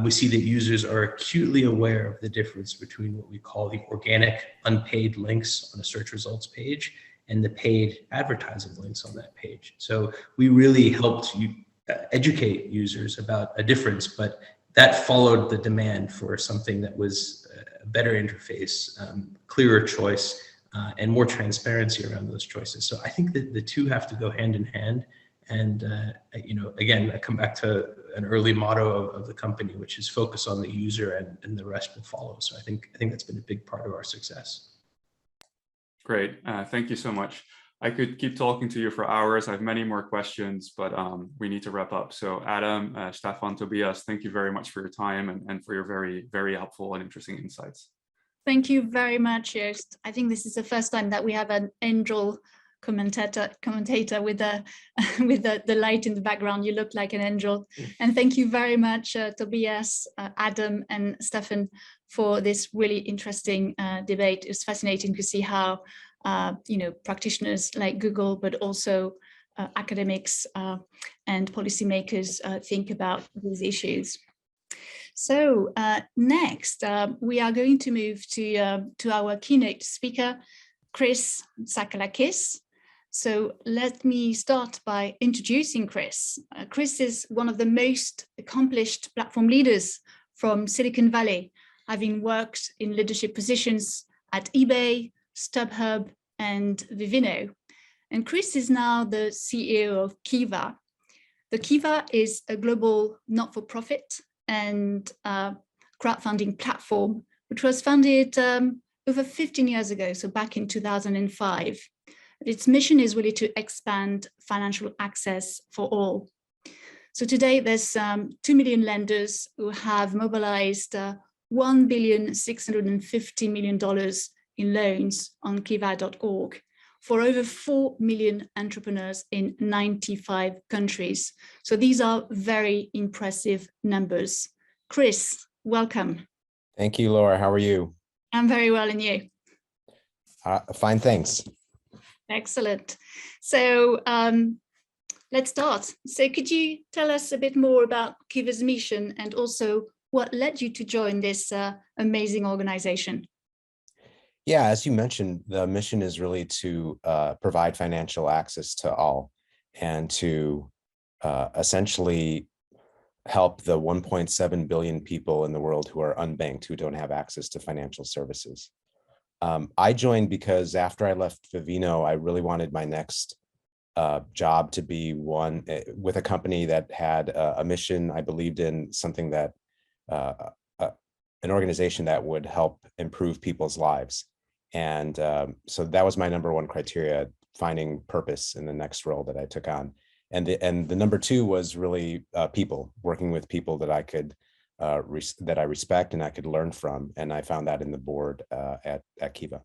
we see that users are acutely aware of the difference between what we call the organic unpaid links on a search results page and the paid advertising links on that page. So we really helped educate users about a difference, but that followed the demand for something that was a better interface, clearer choice, and more transparency around those choices. So I think that the two have to go hand in hand. And again, I come back to an early motto of the company, which is focus on the user and the rest will follow. So I think that's been a big part of our success. Great, thank you so much. I could keep talking to you for hours. I have many more questions, but we need to wrap up. So Adam, Stefan, Tobias, thank you very much for your time and for your very, very helpful and interesting insights. Thank you very much, Joost. I think this is the first time that we have an angel commentator with the light in the background. You look like an angel. And thank you very much, Tobias, Adam, and Stefan, for this really interesting debate. It's fascinating to see how practitioners like Google, but also academics and policymakers think about these issues. So next, we are going to move to our keynote speaker, Chris Tsakalakis. So let me start by introducing Chris. Chris is one of the most accomplished platform leaders from Silicon Valley, having worked in leadership positions at eBay, StubHub, and Vivino. And Chris is now the CEO of Kiva. The Kiva is a global not-for-profit and crowdfunding platform, which was founded over 15 years ago, so back in 2005. Its mission is really to expand financial access for all. So today there's 2 million lenders who have mobilized $1.65 billion in loans on kiva.org for over 4 million entrepreneurs in 95 countries. So these are very impressive numbers. Chris, welcome. Thank you, Laura. How are you? I'm very well, and you? Fine, thanks. Excellent. So let's start. So could you tell us a bit more about Kiva's mission and also what led you to join this amazing organization? Yeah, as you mentioned, the mission is really to provide financial access to all and to essentially help the 1.7 billion people in the world who are unbanked, who don't have access to financial services. I joined because after I left Vivino, I really wanted my next job to be one with a company that had a mission. I believed in something that an organization that would help improve people's lives. And so that was my number one criteria, finding purpose in the next role that I took on. And the number two was really people, working with people that I could that I respect and I could learn from. And I found that in the board at Kiva.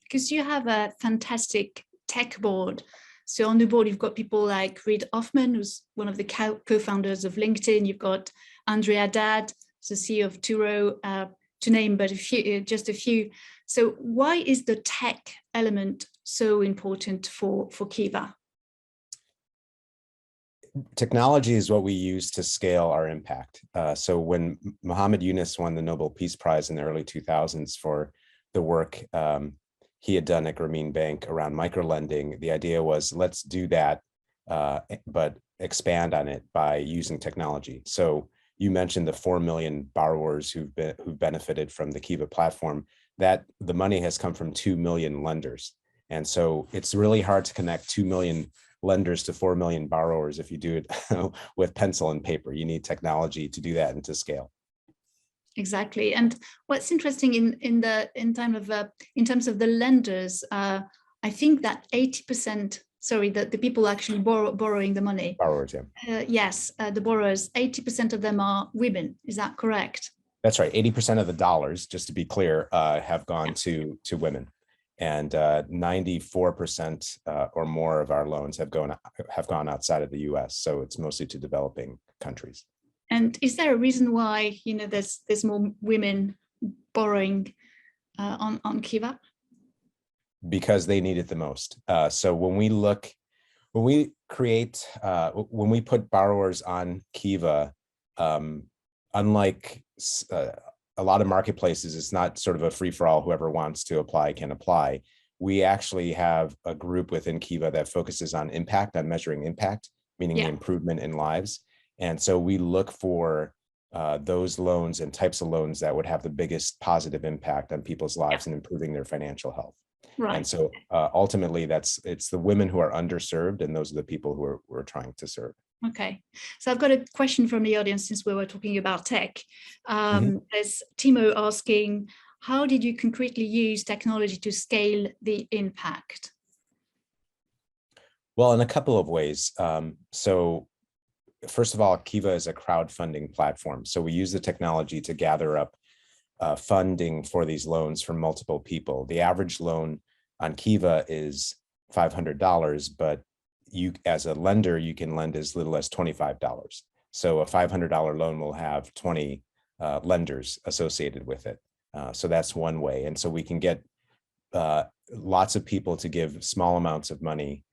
Because you have a fantastic tech board. So on the board, you've got people like Reid Hoffman, who's one of the co-founders of LinkedIn. You've got Andrea Dadd, the CEO of Turo, to name but a few, just a few. So why is the tech element so important for Kiva? Technology is what we use to scale our impact. So when Muhammad Yunus won the Nobel Peace Prize in the early 2000s for the work he had done at Grameen Bank around microlending, the idea was, let's do that, but expand on it by using technology. So you mentioned the 4 million borrowers who've benefited from the Kiva platform. That the money has come from 2 million lenders. And so it's really hard to connect 2 million lenders to 4 million borrowers if you do it with pencil and paper. You need technology to do that and to scale. Exactly. And what's interesting in terms of the lenders, I think that 80%, sorry, that the people actually borrowing the money. Borrowers, yeah. Yes, the borrowers, 80% of them are women. Is that correct? That's right. 80% of the dollars, just to be clear, have gone to women. And 94% or more of our loans have gone outside of the US. So it's mostly to developing countries. And is there a reason why, you know, there's more women borrowing on Kiva? Because they need it the most. So when we put borrowers on Kiva, unlike a lot of marketplaces, it's not sort of a free-for-all, whoever wants to apply can apply. We actually have a group within Kiva that focuses on impact, on measuring impact, meaning the improvement in lives. And so we look for those loans and types of loans that would have the biggest positive impact on people's lives and improving their financial health. Right. And so ultimately, it's the women who are underserved, and those are the people who we're trying to serve. Okay, so I've got a question from the audience since we were talking about tech. There's Timo asking, how did you concretely use technology to scale the impact? Well, in a couple of ways. So first of all, Kiva is a crowdfunding platform. So we use the technology to gather up funding for these loans from multiple people. The average loan on Kiva is $500, but you, as a lender, you can lend as little as $25. So a $500 loan will have 20 lenders associated with it. So that's one way. And so we can get lots of people to give small amounts of money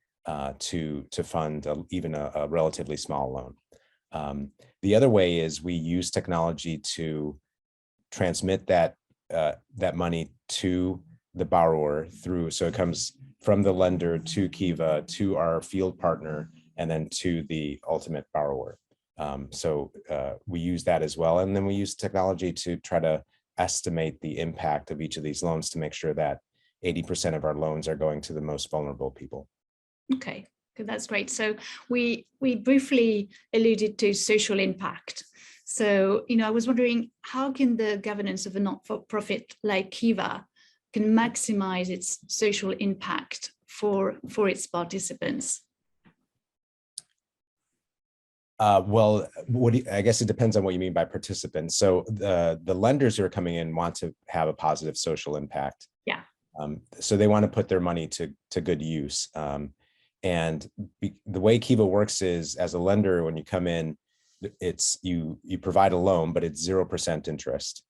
to fund even a relatively small loan. The other way is we use technology to transmit that money to the borrower through, so it comes from the lender to Kiva, to our field partner, and then to the ultimate borrower. So we use that as well. And then we use technology to try to estimate the impact of each of these loans to make sure that 80% of our loans are going to the most vulnerable people. Okay, good, that's great. So we briefly alluded to social impact. So, you know, I was wondering, how can the governance of a not-for-profit like Kiva can maximize its social impact for its participants? Well, I guess it depends on what you mean by participants. So the lenders who are coming in want to have a positive social impact. Yeah. So they want to put their money to good use. And the way Kiva works is, as a lender, when you come in, it's you provide a loan, but it's 0% interest.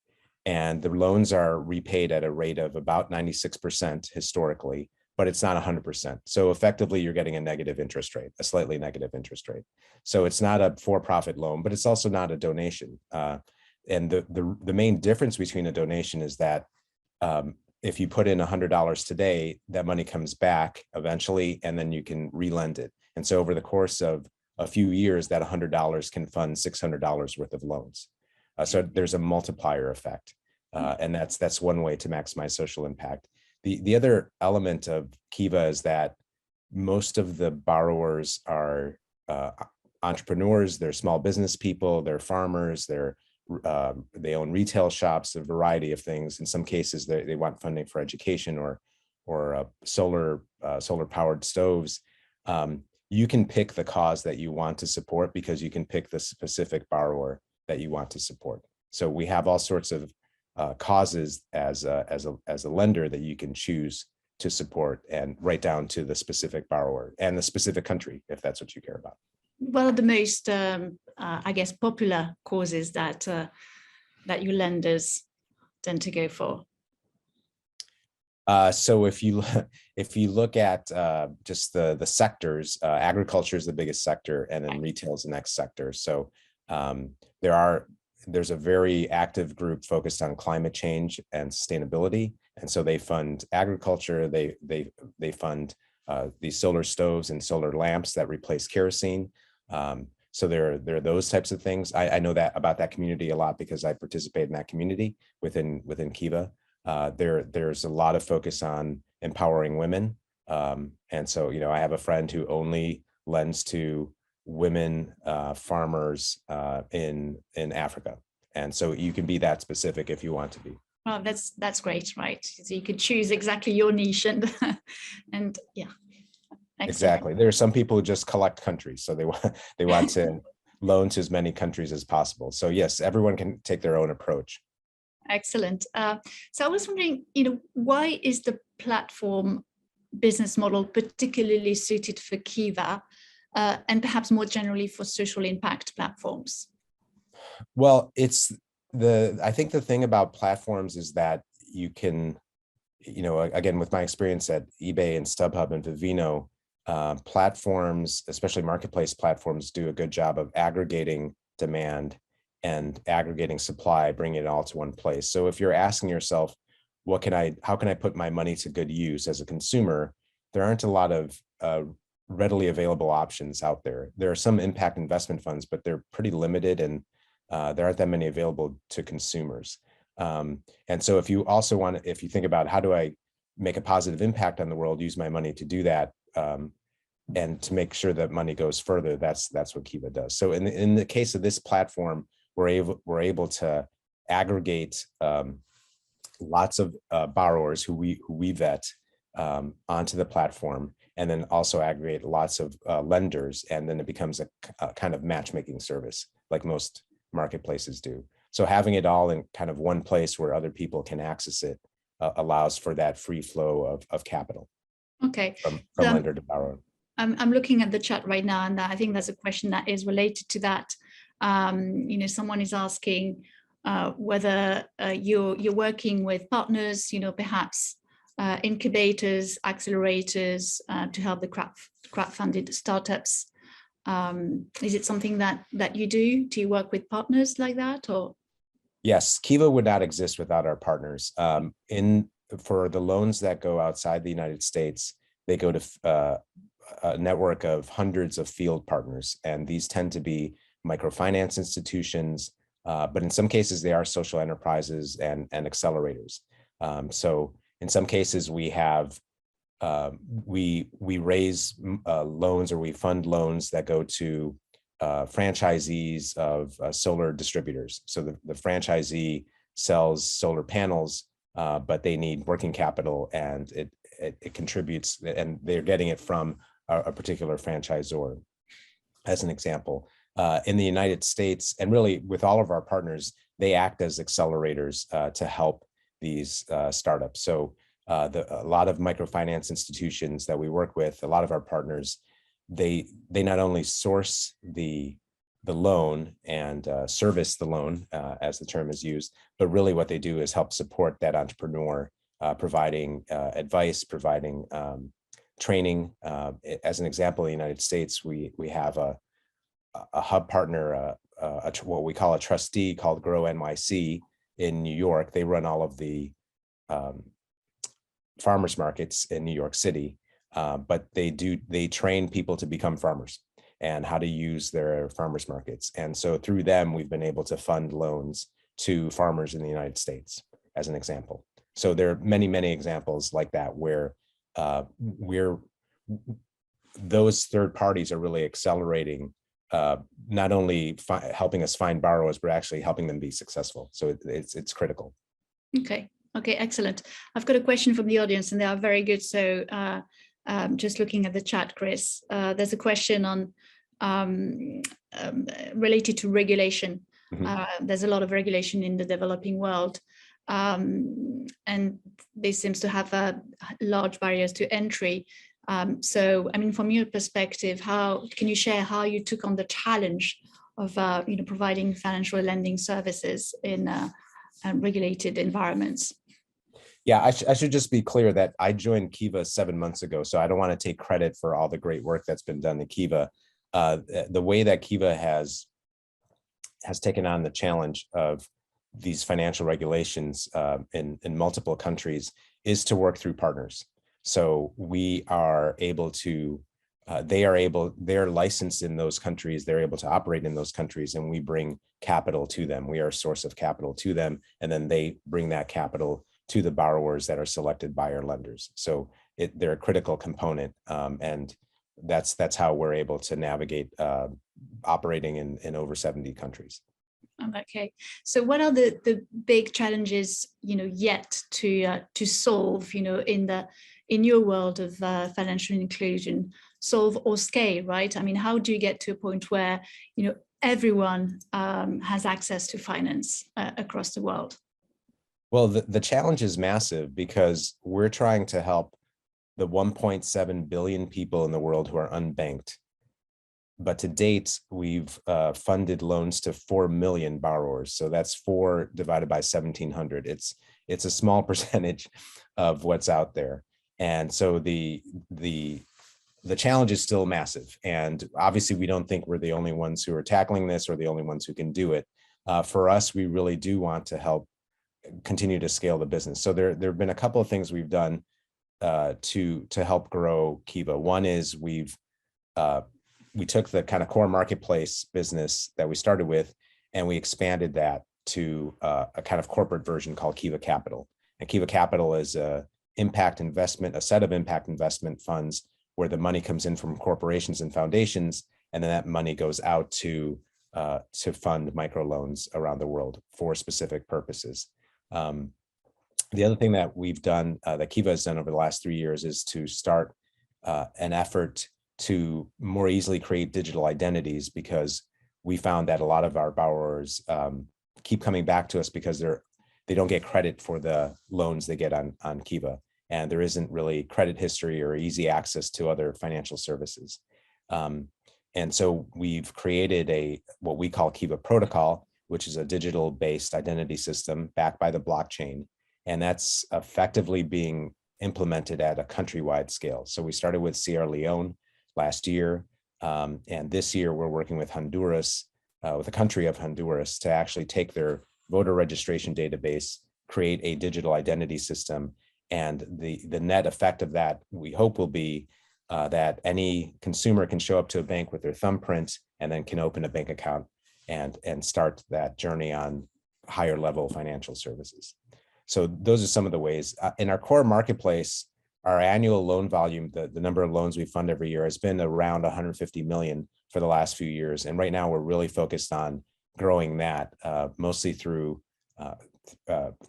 And the loans are repaid at a rate of about 96% historically, but it's not 100%. So effectively, you're getting a negative interest rate, a slightly negative interest rate. So it's not a for-profit loan, but it's also not a donation. And the main difference between a donation is that if you put in $100 today, that money comes back eventually, and then you can relend it. And so over the course of a few years, that $100 can fund $600 worth of loans. So there's a multiplier effect. And that's one way to maximize social impact. The other element of Kiva is that most of the borrowers are entrepreneurs, they're small business people, they're farmers, they own retail shops, a variety of things. In some cases, they want funding for education or solar powered stoves, you can pick the cause that you want to support because you can pick the specific borrower that you want to support. So we have all sorts of causes as a lender that you can choose to support, and right down to the specific borrower and the specific country, if that's what you care about. What are the most, I guess, popular causes that your lenders tend to go for? So if you look at just the sectors, agriculture is the biggest sector, and then retail is the next sector. So there's a very active group focused on climate change and sustainability, and so they fund agriculture. They fund these solar stoves and solar lamps that replace kerosene. So there are those types of things. I know that about that community a lot because I participate in that community within Kiva. There's a lot of focus on empowering women. And so, I have a friend who only lends to women farmers in Africa. And so you can be that specific if you want to be. Well, that's great, right? So you could choose exactly your niche and yeah. Excellent. Exactly. There are some people who just collect countries. So they want to loan to as many countries as possible. So yes, everyone can take their own approach. Excellent. So I was wondering, why is the platform business model particularly suited for Kiva, and perhaps more generally for social impact platforms? Well, I think the thing about platforms is that you can, again, with my experience at eBay and StubHub and Vivino, platforms, especially marketplace platforms, do a good job of aggregating demand and aggregating supply, bringing it all to one place. So if you're asking yourself, how can I put my money to good use as a consumer, there aren't a lot of readily available options out there. There are some impact investment funds, but they're pretty limited, and there aren't that many available to consumers. And so if you think about how do I make a positive impact on the world, use my money to do that, and to make sure that money goes further, that's what Kiva does. So in the case of this platform, we're able to aggregate lots of borrowers who we vet onto the platform, and then also aggregate lots of lenders, and then it becomes a kind of matchmaking service like most marketplaces do. So having it all in kind of one place where other people can access it allows for that free flow of capital. Okay. From lender to borrower. I'm looking at the chat right now, and I think there's a question that is related to that. Someone is asking whether you're working with partners, perhaps incubators, accelerators to help the crowd-funded startups. Is it something that you do? Do you work with partners like that, or? Yes, Kiva would not exist without our partners. For the loans that go outside the United States, they go to a network of hundreds of field partners, and these tend to be microfinance institutions, but in some cases they are social enterprises and accelerators. So in some cases we have we raise loans, or we fund loans that go to franchisees of solar distributors. So the franchisee sells solar panels, but they need working capital, and it contributes, and they're getting it from a particular franchisor, as an example. In the United States, and really with all of our partners, they act as accelerators to help these startups. So a lot of microfinance institutions that we work with, a lot of our partners, they not only source the loan and service the loan, as the term is used, but really what they do is help support that entrepreneur, providing advice, providing training. As an example, in the United States, we have a hub partner, what we call a trustee called Grow NYC in New York. They run all of the farmers markets in New York City, but they train people to become farmers and how to use their farmers markets. And so through them, we've been able to fund loans to farmers in the United States, as an example. So there are many, many examples like that where those third parties are really accelerating, not only helping us find borrowers, but actually helping them be successful. So it's critical. Okay, Okay, excellent. I've got a question from the audience, and they are very good. So just looking at the chat, Chris, there's a question on related to regulation. There's a lot of regulation in the developing world, and this seems to have large barriers to entry. So, I mean, from your perspective, how can you share how you took on the challenge of providing financial lending services in regulated environments? Yeah, I should just be clear that I joined Kiva 7 months ago, so I don't want to take credit for all the great work that's been done at Kiva. The way that Kiva has taken on the challenge of these financial regulations in multiple countries is to work through partners. So we are able to, they're licensed in those countries, they're able to operate in those countries, and we bring capital to them. We are a source of capital to them, and then they bring that capital to the borrowers that are selected by our lenders. So they're a critical component, and that's how we're able to navigate operating in over 70 countries. Okay, so what are the big challenges yet to solve in your world of financial inclusion, solve or scale, right? I mean, how do you get to a point where everyone has access to finance across the world? Well, the challenge is massive because we're trying to help the 1.7 billion people in the world who are unbanked. But to date, we've funded loans to 4 million borrowers. So that's 4 divided by 1,700. It's a small percentage of what's out there. And so the challenge is still massive. And obviously, we don't think we're the only ones who are tackling this or the only ones who can do it. For us, we really do want to help continue to scale the business. So there have been a couple of things we've done to help grow Kiva. One is we took the kind of core marketplace business that we started with, and we expanded that to a kind of corporate version called Kiva Capital. And Kiva Capital is a set of impact investment funds where the money comes in from corporations and foundations, and then that money goes out to fund microloans around the world for specific purposes. The other thing that we've done, that Kiva has done over the last 3 years, is to start an effort to more easily create digital identities, because we found that a lot of our borrowers keep coming back to us because they don't get credit for the loans they get on Kiva, and there isn't really credit history or easy access to other financial services. And so we've created what we call Kiva Protocol, which is a digital-based identity system backed by the blockchain, and that's effectively being implemented at a countrywide scale. So we started with Sierra Leone last year, and this year we're working with Honduras, with the country of Honduras, to actually take their voter registration database, create a digital identity system, and the net effect of that, we hope, will be that any consumer can show up to a bank with their thumbprint and then can open a bank account and start that journey on higher level financial services. So those are some of the ways. In our core marketplace, our annual loan volume, the number of loans we fund every year, has been around 150 million for the last few years. And right now we're really focused on growing that, mostly through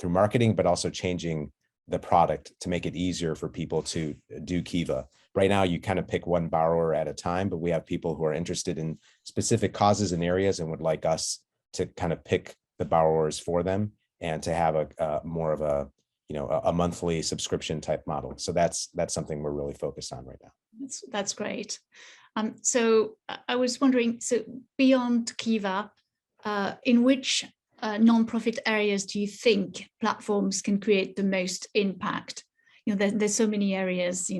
marketing, but also changing the product to make it easier for people to do Kiva. Right now, you kind of pick one borrower at a time, but we have people who are interested in specific causes and areas and would like us to kind of pick the borrowers for them and to have a more of a monthly subscription type model. So that's something we're really focused on right now. That's great. So I was wondering, so beyond Kiva, in which nonprofit areas do you think platforms can create the most impact? There's so many areas,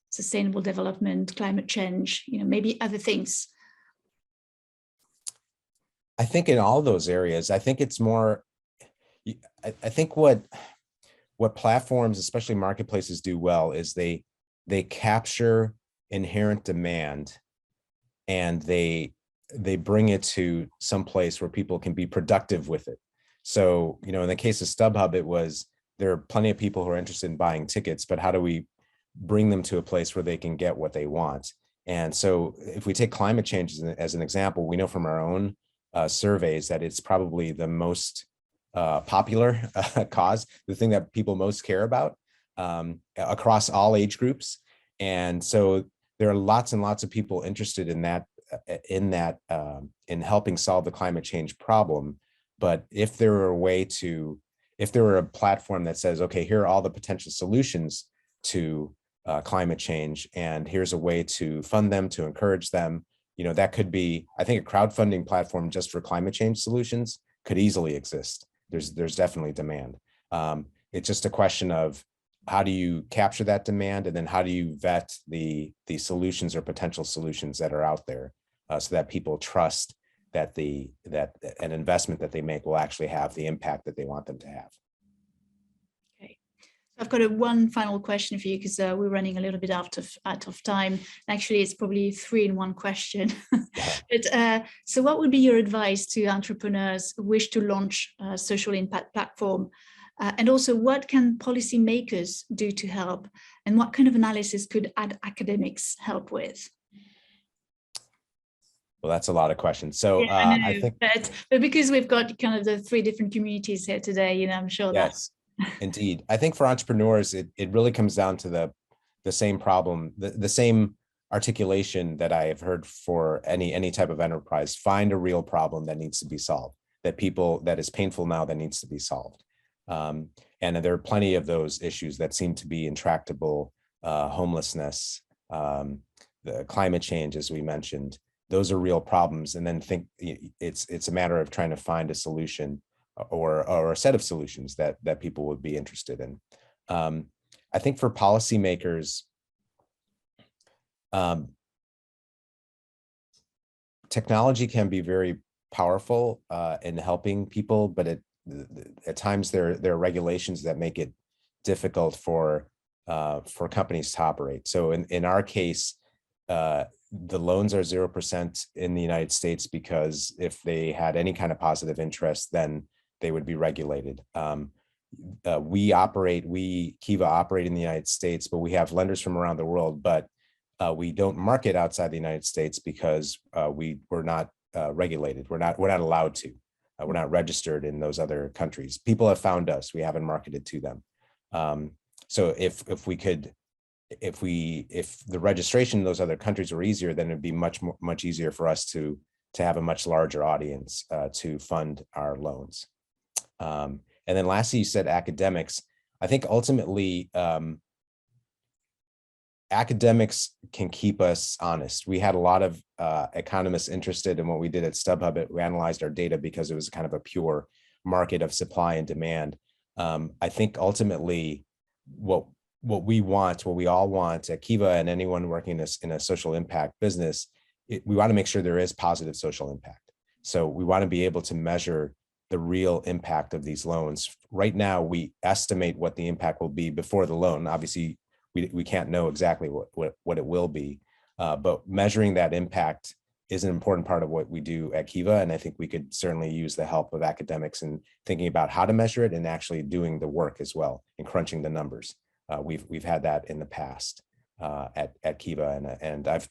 sustainable development, climate change, maybe other things. I think in all those areas, I think it's more, I think what platforms, especially marketplaces, do well is they capture inherent demand and they bring it to some place where people can be productive with it. So, in the case of StubHub, there are plenty of people who are interested in buying tickets, but how do we bring them to a place where they can get what they want? And so if we take climate change as an example, we know from our own surveys that it's probably the most popular cause, the thing that people most care about across all age groups. And so there are lots and lots of people interested in that, in helping solve the climate change problem. But if there were a way to, if there were a platform that says, okay, here are all the potential solutions to climate change, and here's a way to fund them, to encourage them, you know, that could be, I think a crowdfunding platform just for climate change solutions could easily exist. There's definitely demand. It's just a question of how do you capture that demand, and then how do you vet the solutions or potential solutions that are out there, so that people trust that an investment that they make will actually have the impact that they want them to have. Okay, so I've got one final question for you, because we're running a little bit out of time. Actually, it's probably 3 in 1 question. But so what would be your advice to entrepreneurs who wish to launch a social impact platform? And also, what can policymakers do to help? And what kind of analysis could academics help with? Well, that's a lot of questions. So yeah, I think, but because we've got kind of the 3 different communities here today, you know, I'm sure yes, indeed. I think for entrepreneurs, it really comes down to the same problem, the same articulation that I have heard for any type of enterprise. Find a real problem that needs to be solved, that is painful now, that needs to be solved. And there are plenty of those issues that seem to be intractable: homelessness, the climate change, as we mentioned. Those are real problems. And then it's a matter of trying to find a solution or a set of solutions that people would be interested in. I think for policymakers, technology can be very powerful in helping people, but at times there are regulations that make it difficult for companies to operate. So in our case, the loans are 0% in the United States, because if they had any kind of positive interest, then they would be regulated. Kiva operate in the United States, but we have lenders from around the world, but we don't market outside the United States because we're not regulated. We're not allowed to. We're not registered in those other countries. People have found us. We haven't marketed to them. So if the registration in those other countries were easier, then it'd be much easier for us to have a much larger audience to fund our loans. And then lastly, you said academics. I think ultimately academics can keep us honest. We had a lot of economists interested in what we did at StubHub. We analyzed our data because it was kind of a pure market of supply and demand. I think ultimately what we all want at Kiva, and anyone working in a social impact business, we want to make sure there is positive social impact. So we want to be able to measure the real impact of these loans. Right now, we estimate what the impact will be before the loan. Obviously, we can't know exactly what it will be, but measuring that impact is an important part of what we do at Kiva. And I think we could certainly use the help of academics in thinking about how to measure it and actually doing the work as well and crunching the numbers. We've had that in the past at Kiva, and I've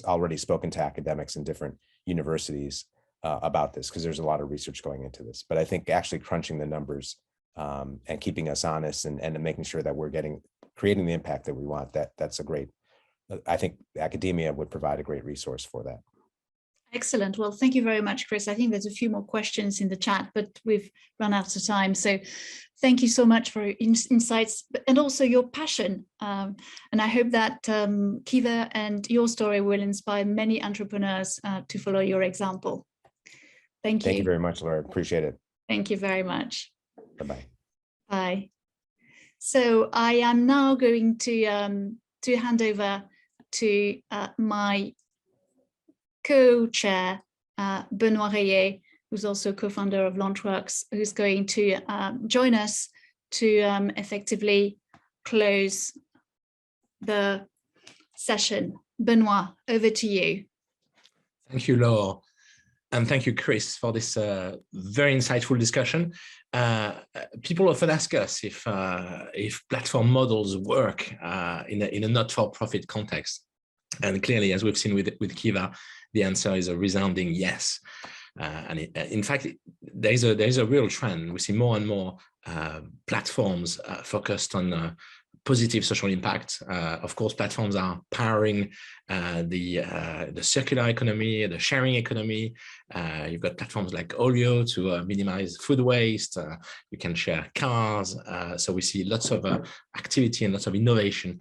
already spoken to academics in different universities about this, because there's a lot of research going into this. But I think actually crunching the numbers and keeping us honest and making sure that we're creating the impact that we want, that's a great, I think academia would provide a great resource for that. Excellent. Well, thank you very much, Chris. I think there's a few more questions in the chat, but we've run out of time. So thank you so much for your insights and also your passion. And I hope that Kiva and your story will inspire many entrepreneurs to follow your example. Thank you. Thank you very much, Laure. Appreciate it. Thank you very much. Bye-bye. Bye. So I am now going to hand over to my co-chair, Benoît Reillier, who's also co-founder of Launchworks, who's going to join us to effectively close the session. Benoît, over to you. Thank you, Laure. And thank you, Chris, for this very insightful discussion. People often ask us if platform models work in a not-for-profit context. And clearly, as we've seen with Kiva, the answer is a resounding yes. In fact, there's a real trend. We see more and more platforms focused on positive social impact. Of course, platforms are powering the circular economy, the sharing economy. You've got platforms like Olio to minimize food waste. You can share cars. So we see lots of activity and lots of innovation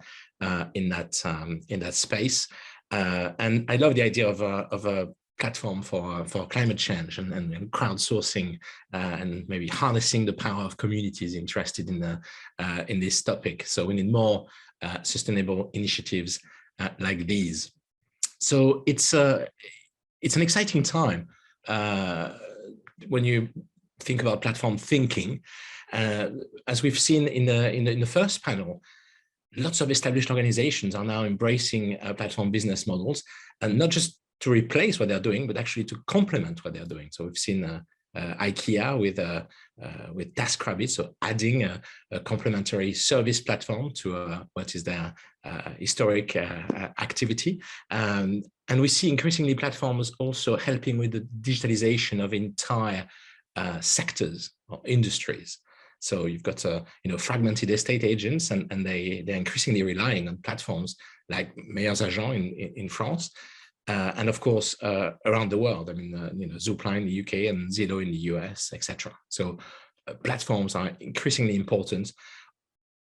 in that space. And I love the idea of a platform for climate change and crowdsourcing and maybe harnessing the power of communities interested in this topic. So we need more sustainable initiatives like these. So it's an exciting time when you think about platform thinking. As we've seen in the first panel, lots of established organizations are now embracing platform business models, and not just to replace what they're doing, but actually to complement what they're doing. So we've seen IKEA with TaskRabbit, so adding a complementary service platform to what is their historic activity. And we see increasingly platforms also helping with the digitalization of entire sectors or industries. So you've got fragmented estate agents, and they're increasingly relying on platforms like Meilleurs in France. And of course, around the world, I mean, Zoopla in the UK and Zillow in the US, etc. So platforms are increasingly important.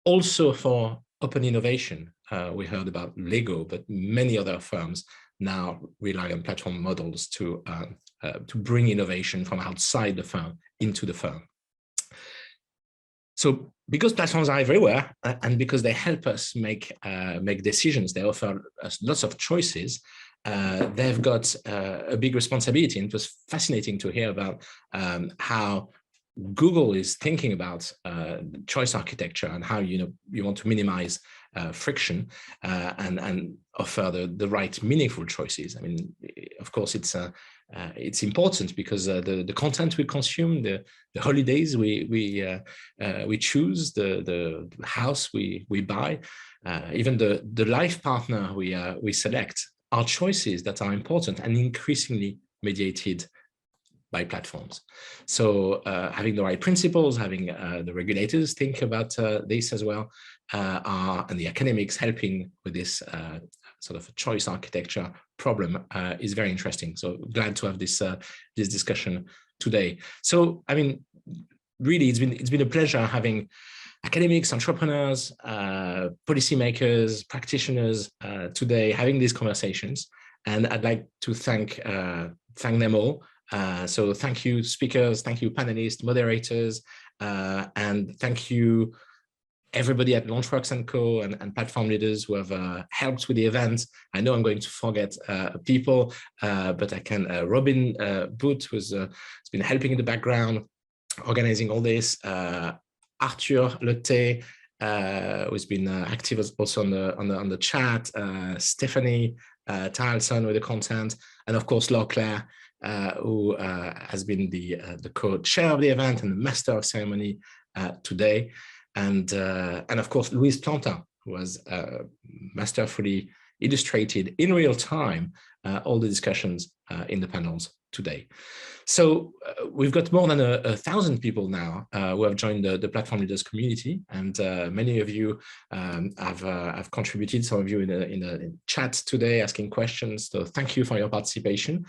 Also for open innovation, we heard about Lego, but many other firms now rely on platform models to bring innovation from outside the firm into the firm. So because platforms are everywhere, and because they help us make decisions, they offer us lots of choices. They've got a big responsibility, and it was fascinating to hear about how Google is thinking about choice architecture and how you want to minimize friction and offer the right meaningful choices. I mean, of course, it's important because the content we consume, the holidays we choose, the house we buy, even the life partner we select, are choices that are important and increasingly mediated by platforms. So having the right principles, having the regulators think about this as well, and the academics helping with this sort of choice architecture problem is very interesting. So glad to have this discussion today. So I mean, really, it's been a pleasure having academics, entrepreneurs, policymakers, practitioners today having these conversations, and I'd like to thank them all. So thank you, speakers, thank you, panelists, moderators, and thank you, everybody at Launchworks & Co. and platform leaders who have helped with the event. I know I'm going to forget people, but I can, Robin Boot, who's been helping in the background, organizing all this, Arthur Lete, who's been active also on the chat, Stephanie Tarlson with the content, and of course Laure, who has been the co-chair of the event and the master of ceremony today, and of course Louise Plantin, who has masterfully illustrated in real time all the discussions in the panels today. So we've got more than 1,000 people now who have joined the platform leaders community, and many of you have contributed. Some of you in the chat today asking questions. So thank you for your participation.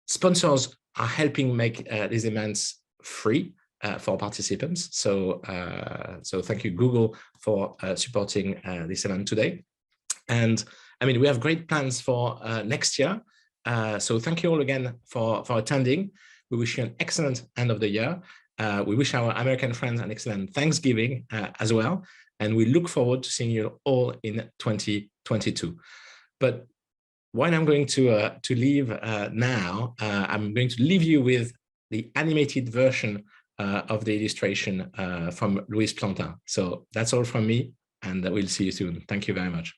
Sponsors are helping make these events free for participants. So thank you, Google, for supporting this event today. And I mean, we have great plans for next year. So thank you all again for attending. We wish you an excellent end of the year. We wish our American friends an excellent Thanksgiving as well. And we look forward to seeing you all in 2022. But while I'm going to leave now, I'm going to leave you with the animated version of the illustration from Louise Plantin. So that's all from me, and we'll see you soon. Thank you very much.